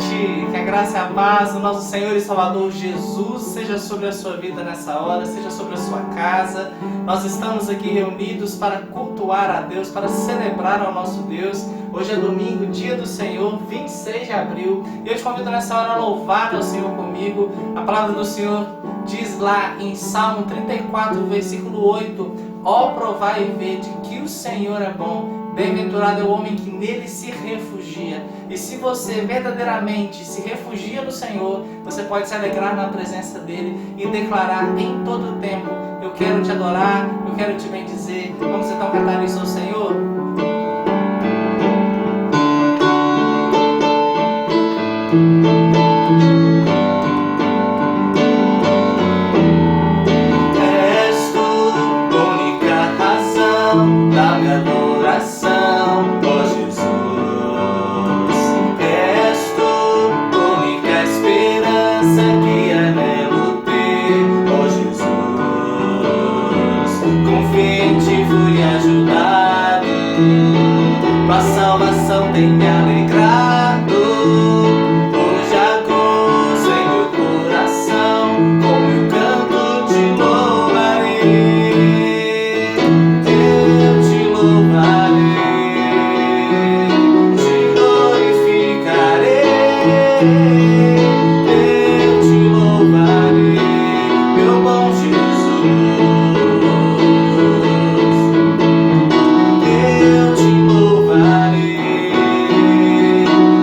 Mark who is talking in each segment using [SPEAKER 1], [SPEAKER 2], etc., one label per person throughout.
[SPEAKER 1] noite, que a graça e a paz do nosso Senhor e Salvador Jesus seja sobre a sua vida nessa hora, seja sobre a sua casa. Nós estamos aqui reunidos para cultuar a Deus, para celebrar ao nosso Deus. Hoje é domingo, dia do Senhor, 26 de abril, e eu te convido nessa hora a louvar ao Senhor comigo. A palavra do Senhor diz lá em Salmo 34, versículo 8: ó, provai e vede que o Senhor é bom. Bem-aventurado é o homem que nele se refugia. E se você verdadeiramente se refugia no Senhor, você pode se alegrar na presença dele e declarar em todo o tempo: eu quero te adorar, eu quero te bendizer. Vamos então cantar isso ao Senhor? És tu, única razão da minha adoração, ó Jesus. És tu, única esperança que anelo ter, ó Jesus. Confio em ti, fui ajudado, tua salvação tem me alegrado. Hoje a gozo em meu coração, com meu canto te louvarei. Eu te louvarei, te glorificarei. Eu te louvarei, meu bom Jesus. Eu te louvarei,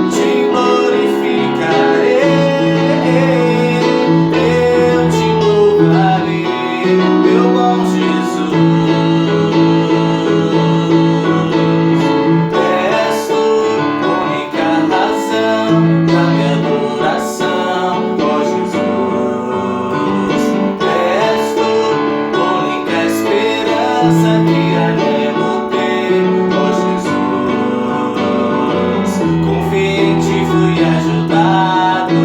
[SPEAKER 1] te glorificarei. Eu te louvarei, meu bom Jesus. És tu, única razão da minha adoração, ó Jesus. És tu, única esperança que anelo ter, ó Jesus. Confio em ti, fui ajudado,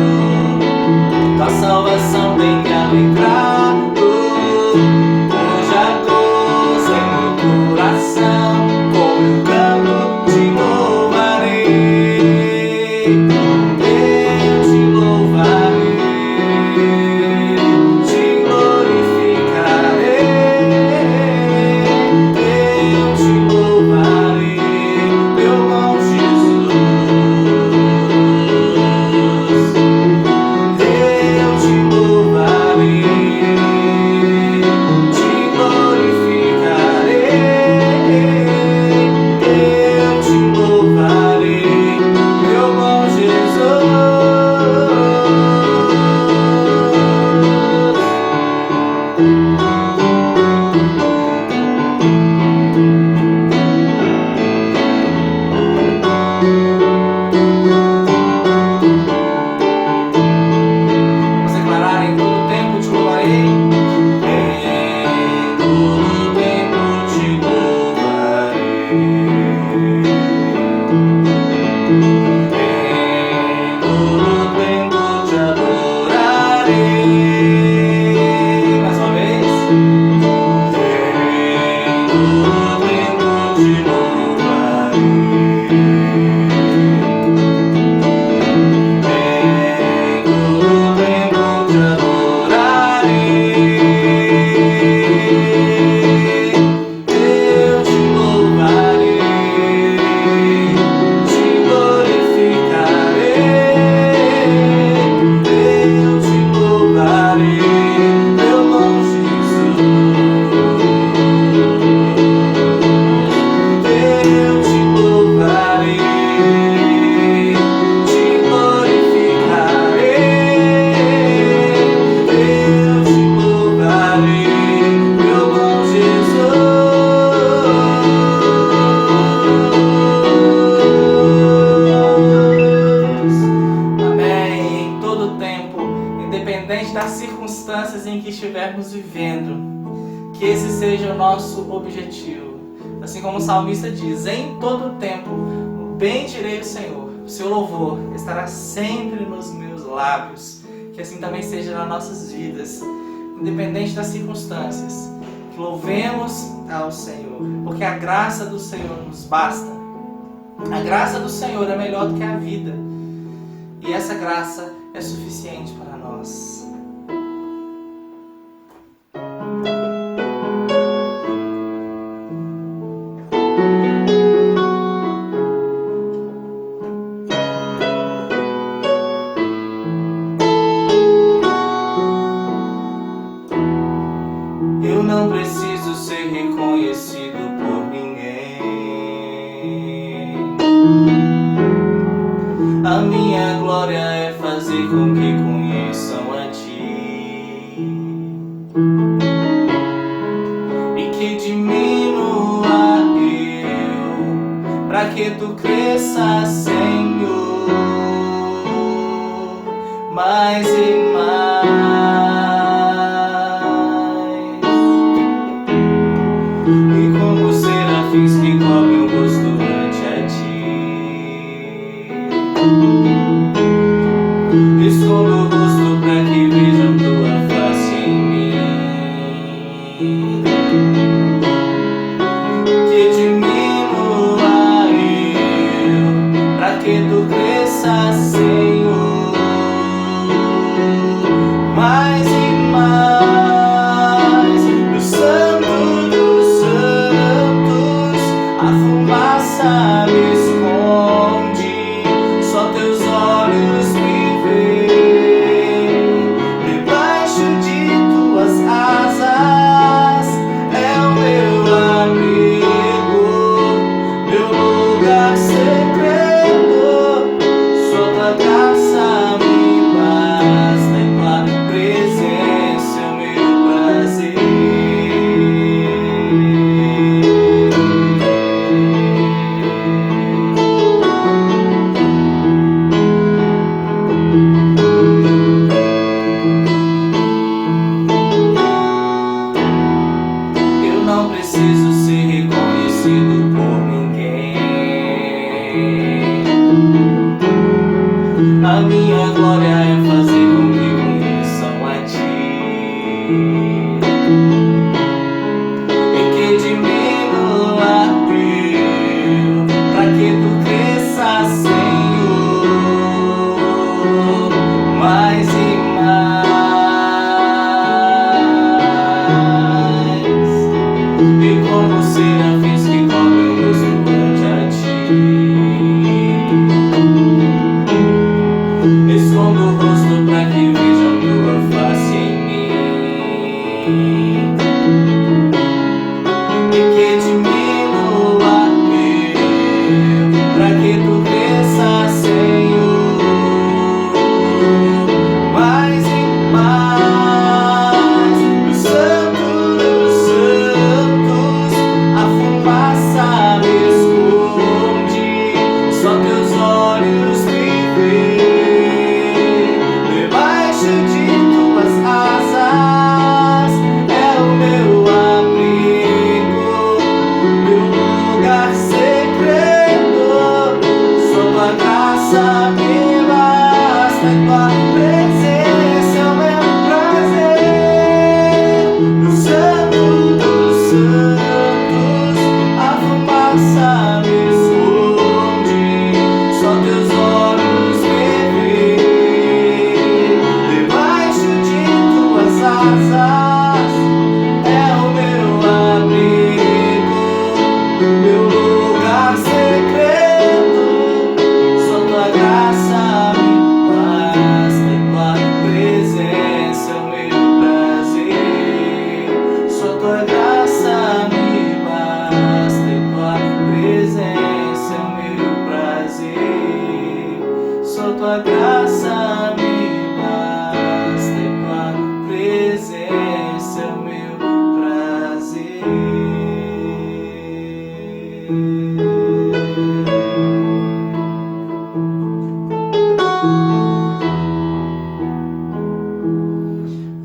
[SPEAKER 1] tua salvação tem me alegrado. Hoje a gozo em meu coração, com meu canto te louvarei. Eu te louvarei, te glorificarei. Eu te louvarei, meu bom Jesus. Eu te louvarei, te glorificarei. Eu te louvarei, meu bom Jesus. Vamos declarar: em todo tempo te louvarei. Em todo tempo te louvarei. Em todo tempo te adorarei. Mais uma vez. Em todo tempo te louvarei. Em todo tempo te adorarei. Eu te louvarei, te glorificarei. Eu te louvarei, meu bom Jesus. Eu te louvarei, te glorificarei. Eu te louvarei, meu bom Jesus. Amém. Em todo tempo, independente das circunstâncias em que estivermos vivendo, que esse seja o nosso objetivo. Assim como o salmista diz: em todo tempo bendirei o Senhor, o seu louvor estará sempre nos meus lábios. Que assim também seja nas nossas vidas, independente das circunstâncias, que louvemos ao Senhor, porque a graça do Senhor nos basta. A graça do Senhor é melhor do que a vida. e essa graça é suficiente para nós. Eu não preciso ser reconhecido por ninguém. A minha glória é fazer com que conheçam a Ti e que diminua eu, pra que Tu cresça, Senhor, mais e mais. E como os serafins que cobrem o rosto ante a Ti, escondo o rosto pra que vejam Tua face em mim, que diminua eu, pra que Tu cresça, Senhor, mais e mais. No Santo dos Santos a fumaça me esconde, só Teus olhos me veem. Debaixo de Tuas asas é o meu abrigo, meu lugar secreto. Só Tua graça me basta, e Tua presença é o meu prazer. Eu não preciso ser reconhecido por ninguém. A minha glória é fazer com que conheçam a Ti e que diminua eu, pra que Tu cresça, Senhor, mais e mais. E como os serafins que cobrem o rosto ante a Ti, escondo o rosto pra que vejam Tua face em mim, e que diminua eu, pra que Tu cresça, Senhor, mais e mais. No Santo dos Santos a fumaça me esconde, só Teus olhos me veem. Debaixo de Tuas asas é o meu abrigo, meu lugar secreto. Só Tua graça me basta, e Tua presença é o meu prazer. No Santo dos Santos a fumaça me esconde, só Teus olhos me veem. Debaixo de Tuas asas é o meu abrigo, meu lugar secreto. Só Tua graça me basta, e Tua presença é o meu prazer. Só Tua graça me basta, e Tua presença é o meu prazer. Só Tua graça me basta, e Tua presença é o meu prazer.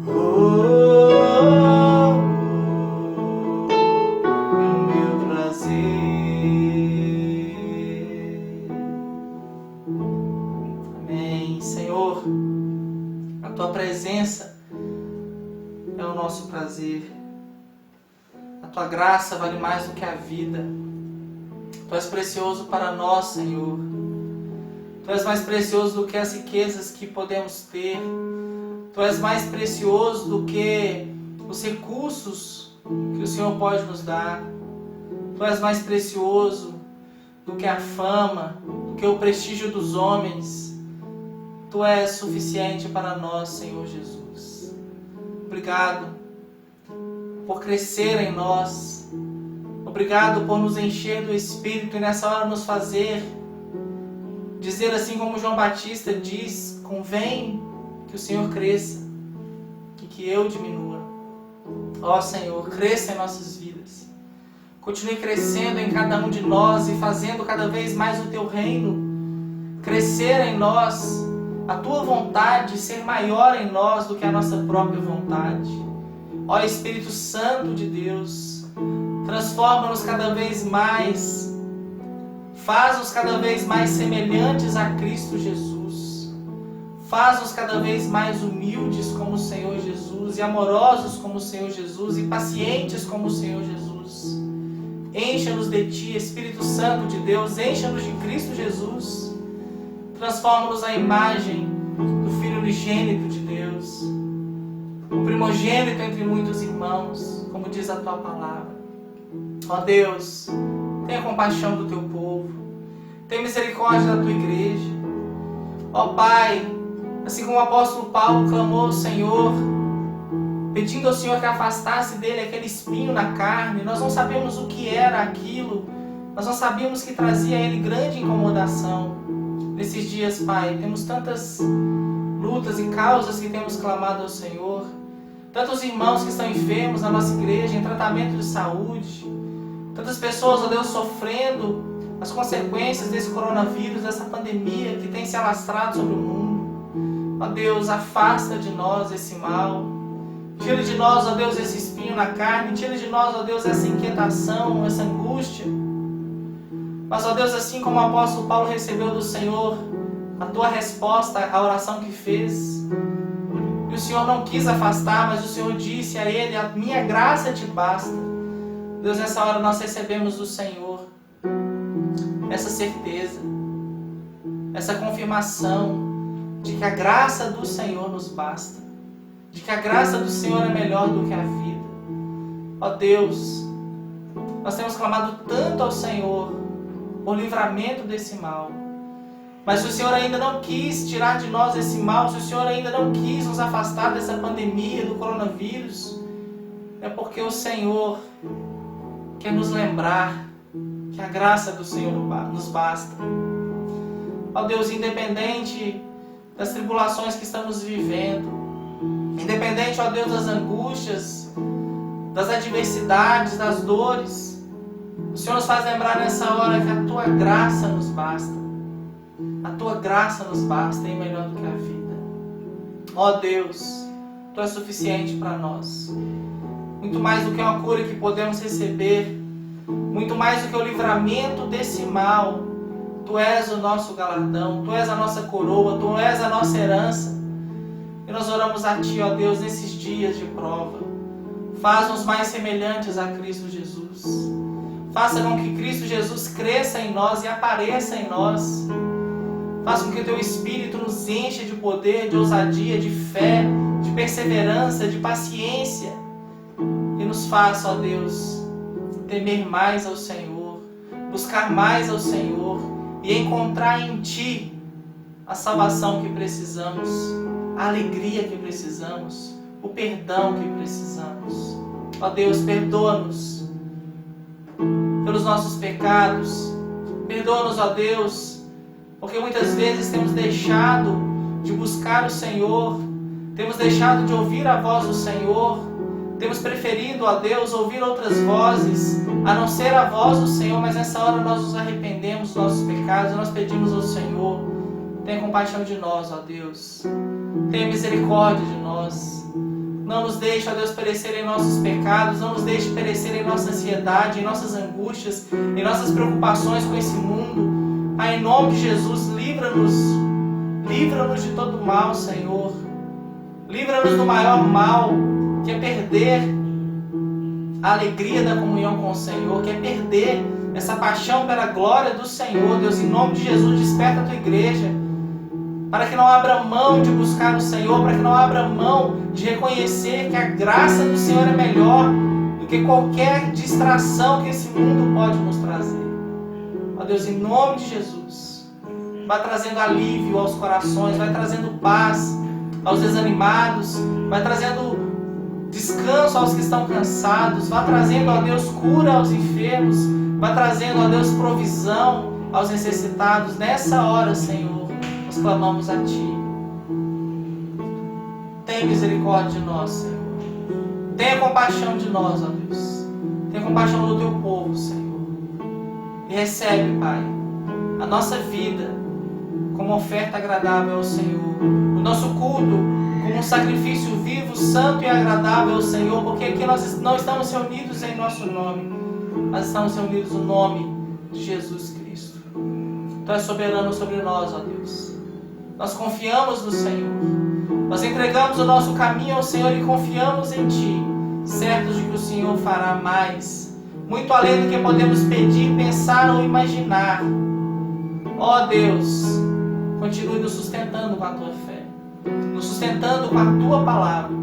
[SPEAKER 1] Oh, meu prazer. Amém. Senhor, a Tua presença é o nosso prazer. A Tua graça vale mais do que a vida. Tu és precioso para nós, Senhor. Tu és mais precioso do que as riquezas que podemos ter. Tu és mais precioso do que os recursos que o Senhor pode nos dar. Tu és mais precioso do que a fama, do que o prestígio dos homens. Tu és suficiente para nós, Senhor Jesus. Obrigado por crescer em nós. Obrigado por nos encher do Espírito e nessa hora nos fazer dizer assim como João Batista diz: convém que o Senhor cresça e que eu diminua. Ó Senhor, cresça em nossas vidas. Continue crescendo em cada um de nós e fazendo cada vez mais o Teu reino crescer em nós, a Tua vontade ser maior em nós do que a nossa própria vontade. Ó Espírito Santo de Deus, transforma-nos cada vez mais, faz-nos cada vez mais semelhantes a Cristo Jesus, faz-nos cada vez mais humildes como o Senhor Jesus, e amorosos como o Senhor Jesus, e pacientes como o Senhor Jesus. Encha-nos de Ti, Espírito Santo de Deus, encha-nos de Cristo Jesus, transforma-nos à imagem do Filho unigênito de Deus, o primogênito entre muitos irmãos, como diz a Tua palavra. Ó Deus, tenha compaixão do Teu povo, tenha misericórdia da Tua igreja. Ó Pai, assim como o apóstolo Paulo clamou ao Senhor, pedindo ao Senhor que afastasse dele aquele espinho na carne, nós não sabemos o que era aquilo, nós não sabíamos que trazia a ele grande incomodação. Nesses dias, Pai, temos tantas lutas e causas que temos clamado ao Senhor, tantos irmãos que estão enfermos na nossa igreja, em tratamento de saúde, tantas pessoas, ó Deus, sofrendo as consequências desse coronavírus, dessa pandemia que tem se alastrado sobre o mundo. Ó Deus, afasta de nós esse mal, tira de nós, ó Deus, esse espinho na carne, tira de nós, ó Deus, essa inquietação, essa angústia. Mas, ó Deus, assim como o apóstolo Paulo recebeu do Senhor a Tua resposta à oração que fez, e o Senhor não quis afastar, mas o Senhor disse a ele: a minha graça te basta. Deus, nessa hora nós recebemos do Senhor essa certeza, essa confirmação de que a graça do Senhor nos basta, de que a graça do Senhor é melhor do que a vida. Ó Deus, nós temos clamado tanto ao Senhor por livramento desse mal, mas se o Senhor ainda não quis tirar de nós esse mal, se o Senhor ainda não quis nos afastar dessa pandemia do coronavírus, é porque o Senhor quer nos lembrar que a graça do Senhor nos basta. Ó Deus, independente das tribulações que estamos vivendo, independente, ó Deus, das angústias, das adversidades, das dores, o Senhor nos faz lembrar nessa hora que a Tua graça nos basta. A Tua graça nos basta e é melhor do que a vida. Ó Deus, Tu és suficiente para nós. Muito mais do que uma cura que podemos receber, muito mais do que o livramento desse mal, Tu és o nosso galardão, Tu és a nossa coroa, Tu és a nossa herança. E nós oramos a Ti, ó Deus, nesses dias de prova. Faz-nos mais semelhantes a Cristo Jesus. Faça com que Cristo Jesus cresça em nós e apareça em nós. Faça com que o Teu Espírito nos encha de poder, de ousadia, de fé, de perseverança, de paciência. E nos faça, ó Deus, temer mais ao Senhor, buscar mais ao Senhor e encontrar em Ti a salvação que precisamos, a alegria que precisamos, o perdão que precisamos. Ó Deus, perdoa-nos pelos nossos pecados, perdoa-nos, ó Deus, porque muitas vezes temos deixado de buscar o Senhor, temos deixado de ouvir a voz do Senhor, temos preferido, ó Deus, ouvir outras vozes, a não ser a voz do Senhor, mas nessa hora nós nos arrependemos dos nossos pecados, nós pedimos ao Senhor: tenha compaixão de nós, ó Deus, tenha misericórdia de nós. Não nos deixe, ó Deus, perecer em nossos pecados, não nos deixe perecer em nossa ansiedade, em nossas angústias, em nossas preocupações com esse mundo. Pai, em nome de Jesus, livra-nos de todo mal, Senhor. Livra-nos do maior mal, que é perder a alegria da comunhão com o Senhor, que é perder essa paixão pela glória do Senhor. Deus, em nome de Jesus, desperta a tua igreja, para que não abra mão de buscar o Senhor, para que não abra mão de reconhecer que a graça do Senhor é melhor do que qualquer distração que esse mundo pode nos trazer. Ó Deus, em nome de Jesus, vai trazendo alívio aos corações, vai trazendo paz aos desanimados, vai trazendo descanso aos que estão cansados, vai trazendo, ó Deus, cura aos enfermos, vai trazendo, ó Deus, provisão aos necessitados. Nessa hora, Senhor, nós clamamos a Ti. Tem misericórdia de nós, Senhor. Tenha compaixão de nós, ó Deus. Tenha compaixão do Teu povo, Senhor. E recebe, Pai, a nossa vida como oferta agradável ao Senhor. O nosso culto como um sacrifício vivo, santo e agradável ao Senhor, porque aqui nós não estamos reunidos em nosso nome, mas estamos reunidos no nome de Jesus Cristo. Tu és soberano sobre nós, ó Deus. Nós confiamos no Senhor. Nós entregamos o nosso caminho ao Senhor e confiamos em Ti, certos de que o Senhor fará mais, muito além do que podemos pedir, pensar ou imaginar. Ó Deus, continue nos sustentando com a Tua fé, nos sustentando com a Tua palavra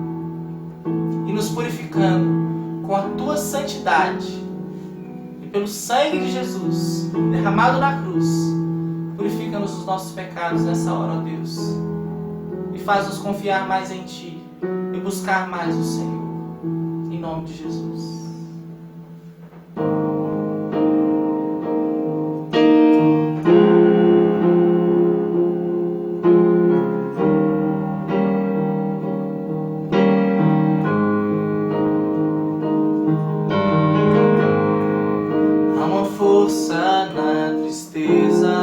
[SPEAKER 1] e nos purificando com a Tua santidade. E pelo sangue de Jesus derramado na cruz, purifica-nos dos nossos pecados nessa hora, ó Deus, e faz-nos confiar mais em Ti e buscar mais o Senhor, em nome de Jesus. Força na tristeza,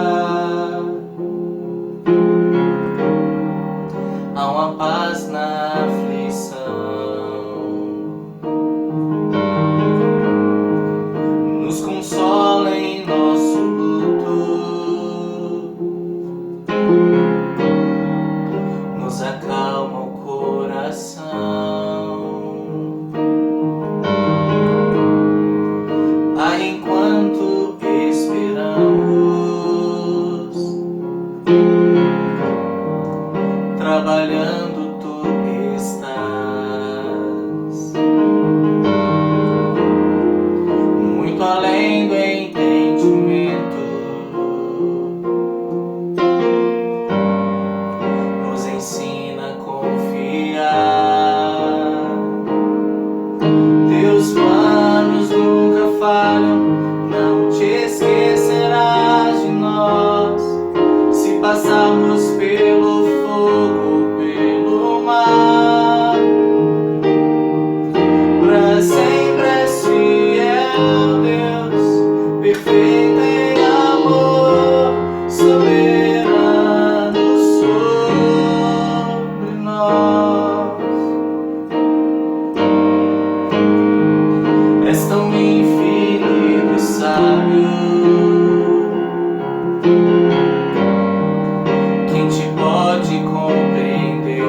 [SPEAKER 1] há uma paz na aflição, nos consola em nosso luto, nos acalma o coração. Pai, enquanto esperamos, trabalhando Tu estás, muito além do entendimento, nos ensina a confiar. Teus planos nunca falham, não Te esquecerás de nós. Se passarmos pelo fogo, pelo mar, pra sempre és fiel, Deus, perfeito em amor, soberano sobre nós. És tão infinito e sábio, quem Te pode compreender?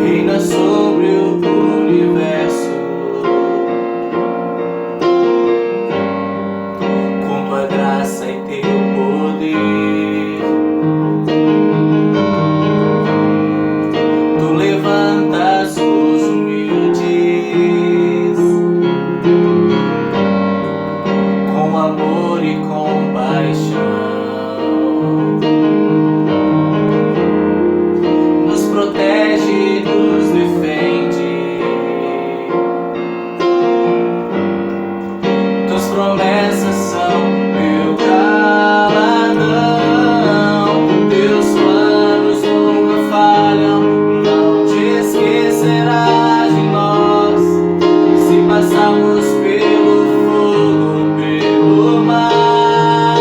[SPEAKER 1] Reina sobre o universo, com Tua graça e Teu poder. Tu levantas os humildes com amor e compaixão, nos protege e nos defende. Tuas promessas são meu galardão. Teus planos nunca falham, não Te esquecerás de nós. Se passarmos pelo fogo, pelo mar,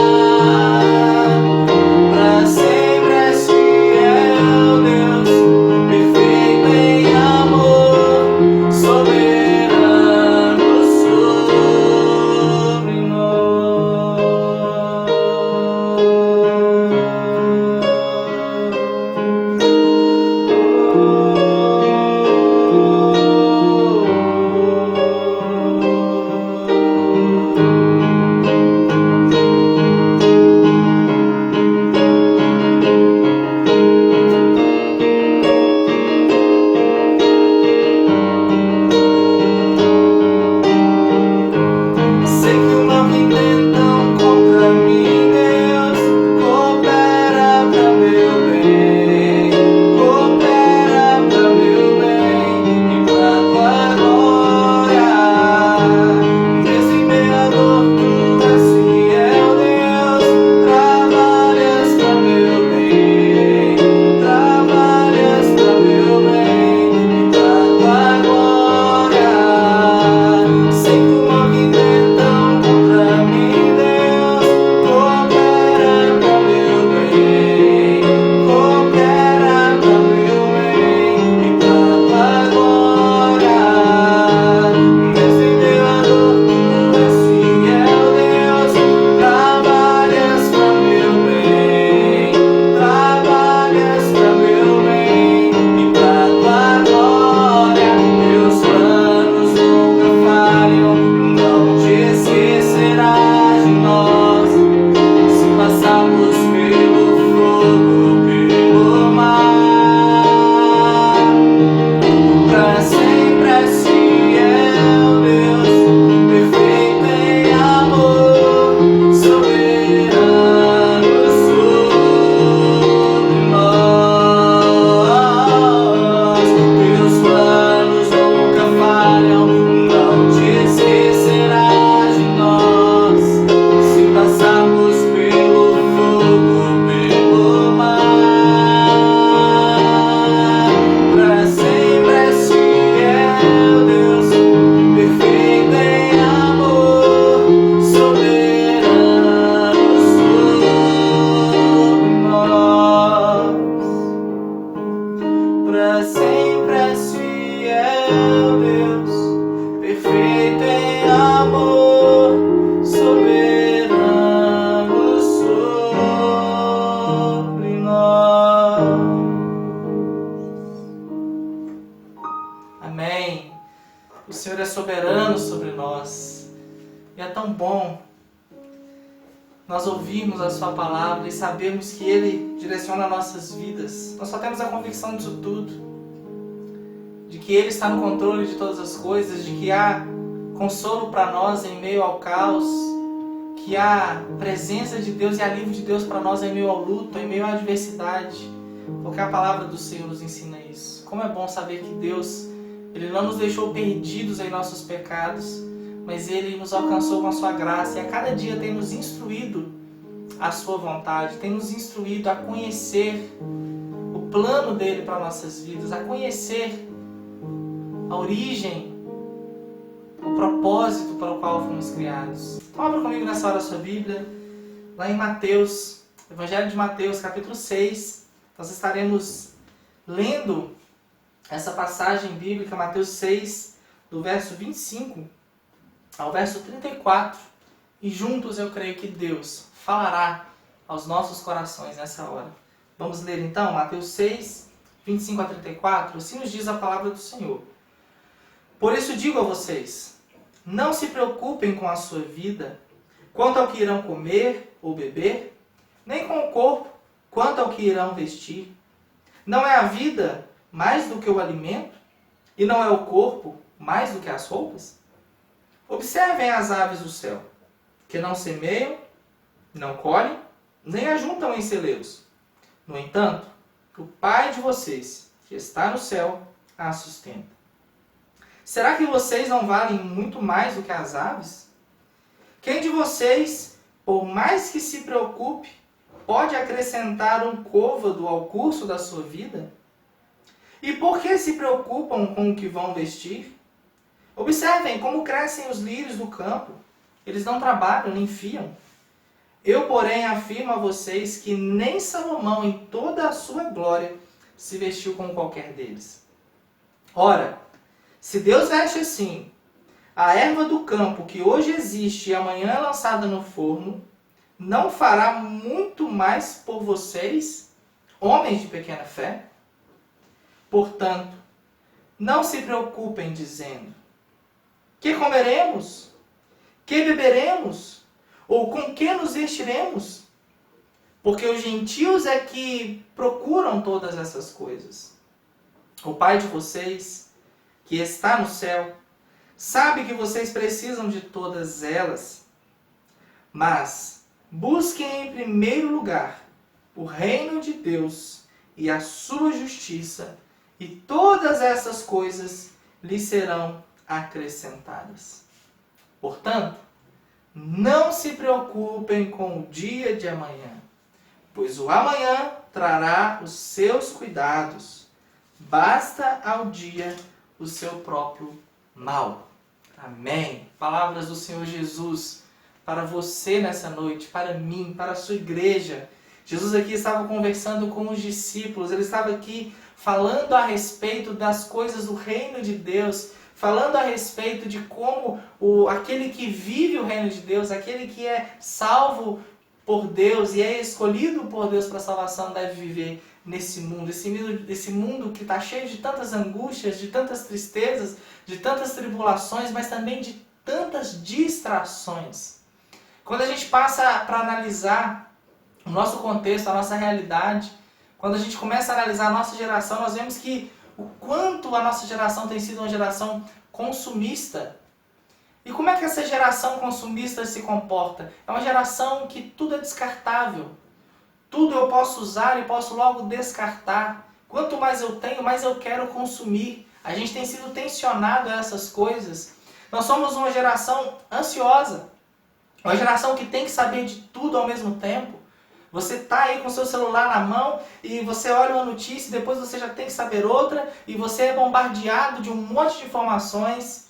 [SPEAKER 1] tão bom nós ouvirmos a sua palavra e sabermos que Ele direciona nossas vidas. Nós só temos a convicção disso tudo, de que Ele está no controle de todas as coisas, de que há consolo para nós em meio ao caos, que há presença de Deus e alívio de Deus para nós em meio ao luto, em meio à adversidade, porque a palavra do Senhor nos ensina isso. Como é bom saber que Deus, Ele não nos deixou perdidos em nossos pecados, mas Ele nos alcançou com a sua graça e a cada dia tem nos instruído a sua vontade, tem nos instruído a conhecer o plano dEle para nossas vidas, a conhecer a origem, o propósito para o qual fomos criados. Então abra comigo nessa hora a sua Bíblia, lá em Mateus, Evangelho de Mateus, capítulo 6. Nós estaremos lendo essa passagem bíblica, Mateus 6, do verso 25 ao verso 34. E juntos eu creio que Deus falará aos nossos corações nessa hora. Vamos ler então Mateus 6, 25 a 34. Assim nos diz a palavra do Senhor. Por isso digo a vocês, não se preocupem com a sua vida, quanto ao que irão comer ou beber, nem com o corpo, quanto ao que irão vestir. Não é a vida mais do que o alimento? E não é o corpo mais do que as roupas? Observem as aves do céu, que não semeiam, não colhem, nem ajuntam em celeiros. No entanto, o Pai de vocês, que está no céu, as sustenta. Será que vocês não valem muito mais do que as aves? Quem de vocês, por mais que se preocupe, pode acrescentar um côvado ao curso da sua vida? E por que se preocupam com o que vão vestir? Observem como crescem os lírios do campo. Eles não trabalham nem fiam. Eu, porém, afirmo a vocês que nem Salomão, em toda a sua glória, se vestiu como qualquer deles. Ora, se Deus veste assim a erva do campo, que hoje existe e amanhã é lançada no forno, não fará muito mais por vocês, homens de pequena fé? Portanto, não se preocupem dizendo, que comeremos? Que beberemos? Ou com que nos vestiremos? Porque os gentios é que procuram todas essas coisas. O Pai de vocês, que está no céu, sabe que vocês precisam de todas elas. Mas busquem em primeiro lugar o reino de Deus e a sua justiça, e todas essas coisas lhes serão acrescentadas. Portanto, não se preocupem com o dia de amanhã, pois o amanhã trará os seus cuidados. Basta ao dia o seu próprio mal. Amém. Palavras do Senhor Jesus para você nessa noite, para mim, para a sua igreja. Jesus aqui estava conversando com os discípulos, ele estava aqui falando a respeito das coisas do reino de Deus, falando a respeito de como aquele que vive o reino de Deus, aquele que é salvo por Deus e é escolhido por Deus para a salvação deve viver nesse mundo, esse mundo que está cheio de tantas angústias, de tantas tristezas, de tantas tribulações, mas também de tantas distrações. Quando a gente passa para analisar o nosso contexto, a nossa realidade, quando a gente começa a analisar a nossa geração, nós vemos que o quanto a nossa geração tem sido uma geração consumista. E como é que essa geração consumista se comporta? É uma geração que tudo é descartável. Tudo eu posso usar e posso logo descartar. Quanto mais eu tenho, mais eu quero consumir. A gente tem sido tensionado a essas coisas. Nós somos uma geração ansiosa. Uma geração que tem que saber de tudo ao mesmo tempo. Você está aí com seu celular na mão e você olha uma notícia e depois você já tem que saber outra e você é bombardeado de um monte de informações.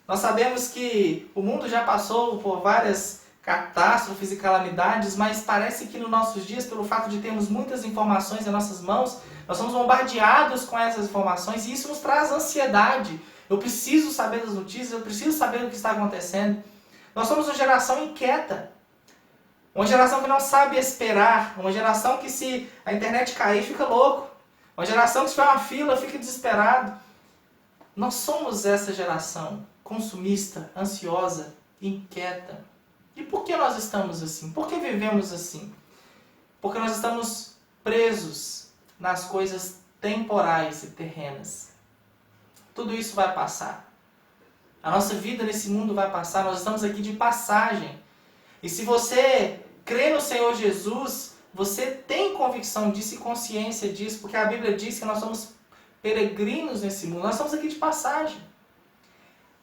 [SPEAKER 1] Nós sabemos que o mundo já passou por várias catástrofes e calamidades, mas parece que nos nossos dias, pelo fato de termos muitas informações em nossas mãos, nós somos bombardeados com essas informações e isso nos traz ansiedade. Eu preciso saber das notícias, eu preciso saber o que está acontecendo. Nós somos uma geração inquieta. Uma geração que não sabe esperar. Uma geração que se a internet cair, fica louco. Uma geração que se tiver uma fila, fica desesperado. Nós somos essa geração consumista, ansiosa, inquieta. E por que nós estamos assim? Por que vivemos assim? Porque nós estamos presos nas coisas temporais e terrenas. Tudo isso vai passar. A nossa vida nesse mundo vai passar. Nós estamos aqui de passagem. E se você crê no Senhor Jesus, você tem convicção disso e consciência disso, porque a Bíblia diz que nós somos peregrinos nesse mundo. Nós estamos aqui de passagem.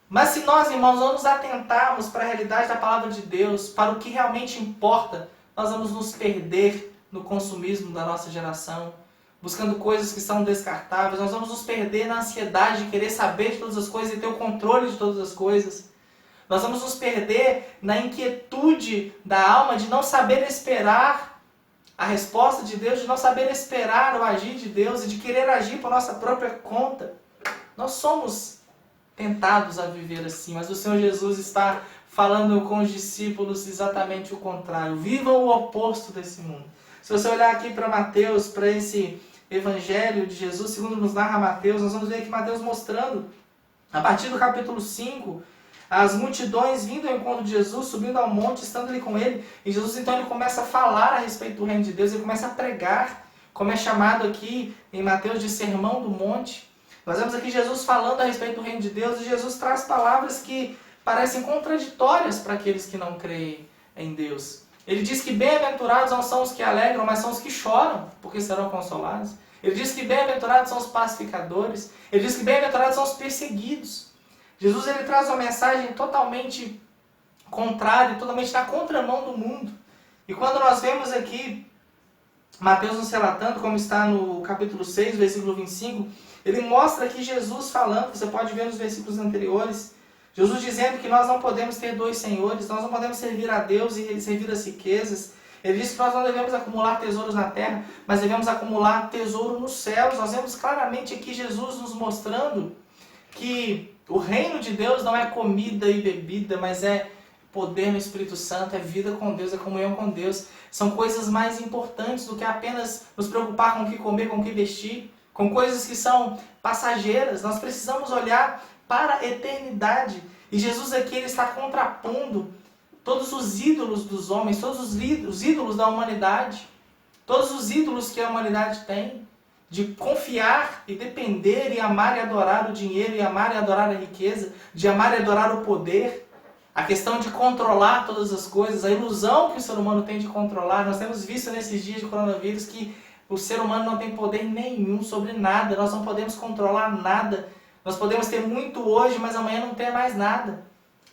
[SPEAKER 1] Mas se nós, irmãos, não nos atentarmos para a realidade da palavra de Deus, para o que realmente importa, nós vamos nos perder no consumismo da nossa geração, buscando coisas que são descartáveis. Nós vamos nos perder na ansiedade de querer saber de todas as coisas e ter o controle de todas as coisas. Nós vamos nos perder na inquietude da alma de não saber esperar a resposta de Deus, de não saber esperar o agir de Deus e de querer agir por nossa própria conta. Nós somos tentados a viver assim, mas o Senhor Jesus está falando com os discípulos exatamente o contrário. Vivam o oposto desse mundo. Se você olhar aqui para Mateus, para esse Evangelho de Jesus, segundo nos narra Mateus, nós vamos ver aqui Mateus mostrando, a partir do capítulo 5, as multidões vindo ao encontro de Jesus, subindo ao monte, estando ali com ele. E Jesus então ele começa a falar a respeito do reino de Deus, ele começa a pregar, como é chamado aqui em Mateus de Sermão do Monte. Nós vemos aqui Jesus falando a respeito do reino de Deus, e Jesus traz palavras que parecem contraditórias para aqueles que não creem em Deus. Ele diz que bem-aventurados não são os que alegram, mas são os que choram, porque serão consolados. Ele diz que bem-aventurados são os pacificadores. Ele diz que bem-aventurados são os perseguidos. Jesus ele traz uma mensagem totalmente contrária, totalmente na contramão do mundo. E quando nós vemos aqui Mateus nos relatando, como está no capítulo 6, versículo 25, ele mostra aqui Jesus falando, você pode ver nos versículos anteriores, Jesus dizendo que nós não podemos ter dois senhores, nós não podemos servir a Deus e servir as riquezas. Ele diz que nós não devemos acumular tesouros na terra, mas devemos acumular tesouro nos céus. Nós vemos claramente aqui Jesus nos mostrando que o reino de Deus não é comida e bebida, mas é poder no Espírito Santo, é vida com Deus, é comunhão com Deus. São coisas mais importantes do que apenas nos preocupar com o que comer, com o que vestir, com coisas que são passageiras. Nós precisamos olhar para a eternidade. E Jesus aqui ele está contrapondo todos os ídolos dos homens, todos os ídolos da humanidade, todos os ídolos que a humanidade tem, de confiar e depender e amar e adorar o dinheiro, e amar e adorar a riqueza, de amar e adorar o poder, a questão de controlar todas as coisas, a ilusão que o ser humano tem de controlar. Nós temos visto nesses dias de coronavírus que o ser humano não tem poder nenhum sobre nada, nós não podemos controlar nada. Nós podemos ter muito hoje, mas amanhã não ter mais nada.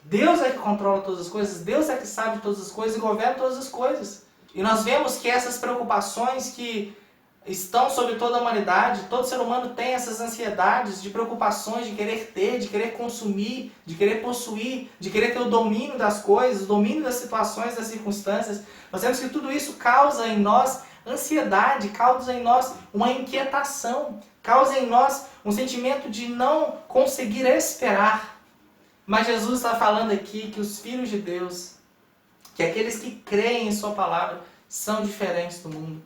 [SPEAKER 1] Deus é que controla todas as coisas, Deus é que sabe todas as coisas e governa todas as coisas. E nós vemos que essas preocupações que estão sobre toda a humanidade, todo ser humano tem essas ansiedades de preocupações, de querer ter, de querer consumir, de querer possuir, de querer ter o domínio das coisas, o domínio das situações, das circunstâncias. Nós vemos que tudo isso causa em nós ansiedade, causa em nós uma inquietação, causa em nós um sentimento de não conseguir esperar. Mas Jesus está falando aqui que os filhos de Deus, que aqueles que creem em sua palavra, são diferentes do mundo.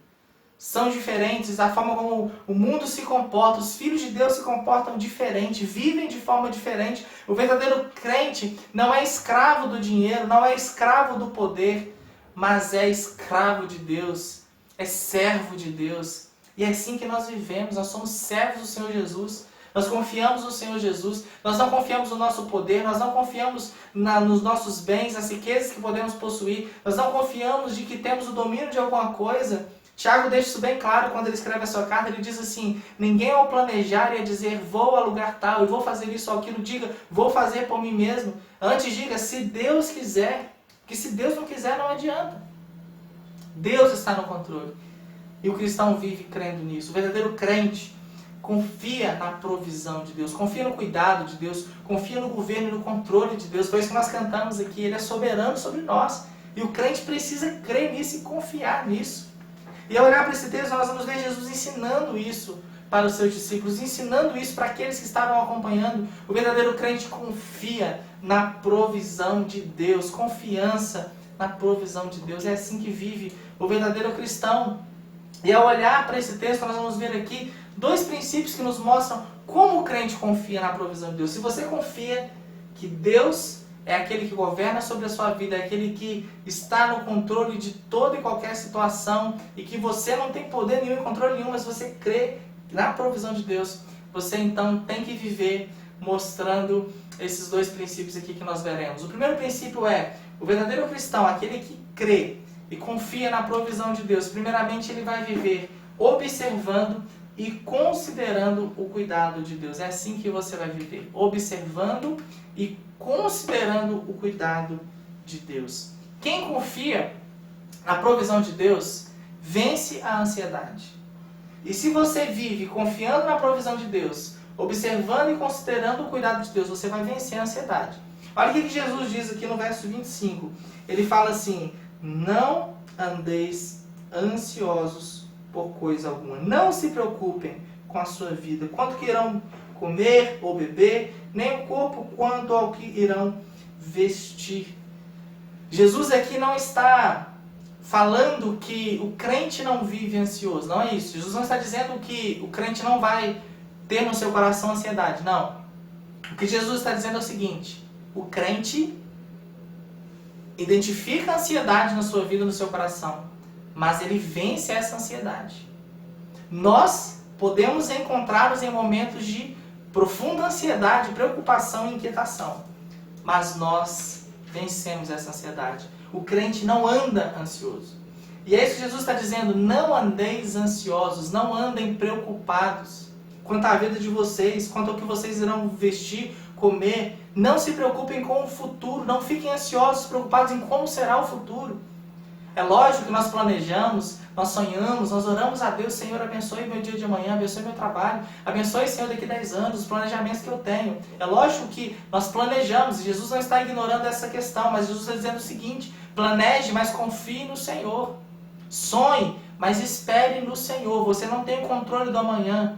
[SPEAKER 1] São diferentes, a forma como o mundo se comporta, os filhos de Deus se comportam diferente, vivem de forma diferente. O verdadeiro crente não é escravo do dinheiro, não é escravo do poder, mas é escravo de Deus, é servo de Deus. E é assim que nós vivemos, nós somos servos do Senhor Jesus. Nós confiamos no Senhor Jesus, nós não confiamos no nosso poder, nós não confiamos nos nossos bens, nas riquezas que podemos possuir, nós não confiamos de que temos o domínio de alguma coisa. Tiago deixa isso bem claro quando ele escreve a sua carta, ele diz assim, ninguém ao planejar ia dizer, vou a lugar tal, e vou fazer isso ou aquilo, diga, vou fazer por mim mesmo. Antes diga, se Deus quiser, porque se Deus não quiser não adianta. Deus está no controle. E o cristão vive crendo nisso. O verdadeiro crente confia na provisão de Deus, confia no cuidado de Deus, confia no governo e no controle de Deus. Foi isso que nós cantamos aqui, Ele é soberano sobre nós. E o crente precisa crer nisso e confiar nisso. E ao olhar para esse texto, nós vamos ver Jesus ensinando isso para os seus discípulos, ensinando isso para aqueles que estavam acompanhando. O verdadeiro crente confia na provisão de Deus, confiança na provisão de Deus. É assim que vive o verdadeiro cristão. E ao olhar para esse texto, nós vamos ver aqui dois princípios que nos mostram como o crente confia na provisão de Deus. Se você confia que Deus é aquele que governa sobre a sua vida, é aquele que está no controle de toda e qualquer situação e que você não tem poder nenhum e controle nenhum, mas você crê na provisão de Deus, você então tem que viver mostrando esses dois princípios aqui que nós veremos. O primeiro princípio é, o verdadeiro cristão, aquele que crê e confia na provisão de Deus, primeiramente ele vai viver observando e considerando o cuidado de Deus. É assim que você vai viver, observando e considerando o cuidado de Deus. Quem confia na provisão de Deus, vence a ansiedade. E se você vive confiando na provisão de Deus, observando e considerando o cuidado de Deus, você vai vencer a ansiedade. Olha o que Jesus diz aqui no verso 25. Ele fala assim, não andeis ansiosos por coisa alguma. Não se preocupem com a sua vida, quanto que irão comer ou beber, nem o corpo quanto ao que irão vestir. Jesus aqui não está falando que o crente não vive ansioso, não é isso. Jesus não está dizendo que o crente não vai ter no seu coração ansiedade, não. O que Jesus está dizendo é o seguinte, o crente identifica a ansiedade na sua vida, no seu coração, mas ele vence essa ansiedade. Nós podemos encontrar-nos em momentos de profunda ansiedade, preocupação e inquietação, mas nós vencemos essa ansiedade. O crente não anda ansioso. E é isso que Jesus está dizendo, não andeis ansiosos, não andem preocupados quanto à vida de vocês, quanto ao que vocês irão vestir, comer. Não se preocupem com o futuro, não fiquem ansiosos, preocupados em como será o futuro. É lógico que nós planejamos, nós sonhamos, nós oramos a Deus, Senhor, abençoe meu dia de amanhã, abençoe meu trabalho, abençoe, Senhor, daqui 10 anos, os planejamentos que eu tenho. É lógico que nós planejamos, e Jesus não está ignorando essa questão, mas Jesus está dizendo o seguinte, planeje, mas confie no Senhor. Sonhe, mas espere no Senhor, você não tem o controle do amanhã.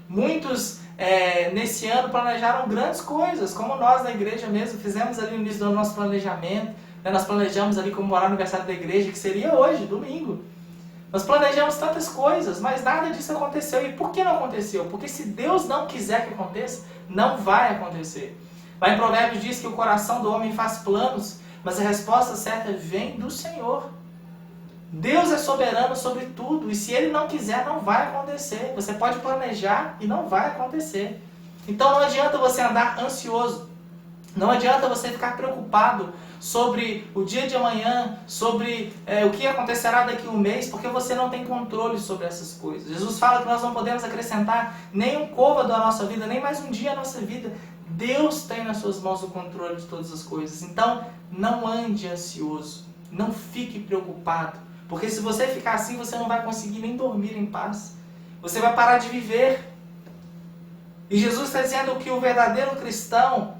[SPEAKER 1] Muitos nesse ano planejaram grandes coisas, como nós na igreja mesmo, fizemos ali no início do nosso planejamento, nós planejamos ali comemorar o aniversário da igreja, que seria hoje, domingo. Nós planejamos tantas coisas, mas nada disso aconteceu. E por que não aconteceu? Porque se Deus não quiser que aconteça, não vai acontecer. Lá em Provérbios diz que o coração do homem faz planos, mas a resposta certa vem do Senhor. Deus é soberano sobre tudo, e se Ele não quiser, não vai acontecer. Você pode planejar e não vai acontecer. Então não adianta você andar ansioso, não adianta você ficar preocupado sobre o dia de amanhã, sobre o que acontecerá daqui a um mês, porque você não tem controle sobre essas coisas. Jesus fala que nós não podemos acrescentar nem um côvado à nossa vida, nem mais um dia à nossa vida. Deus tem nas suas mãos o controle de todas as coisas. Então, não ande ansioso, não fique preocupado, porque se você ficar assim, você não vai conseguir nem dormir em paz. Você vai parar de viver. E Jesus está dizendo que o verdadeiro cristão,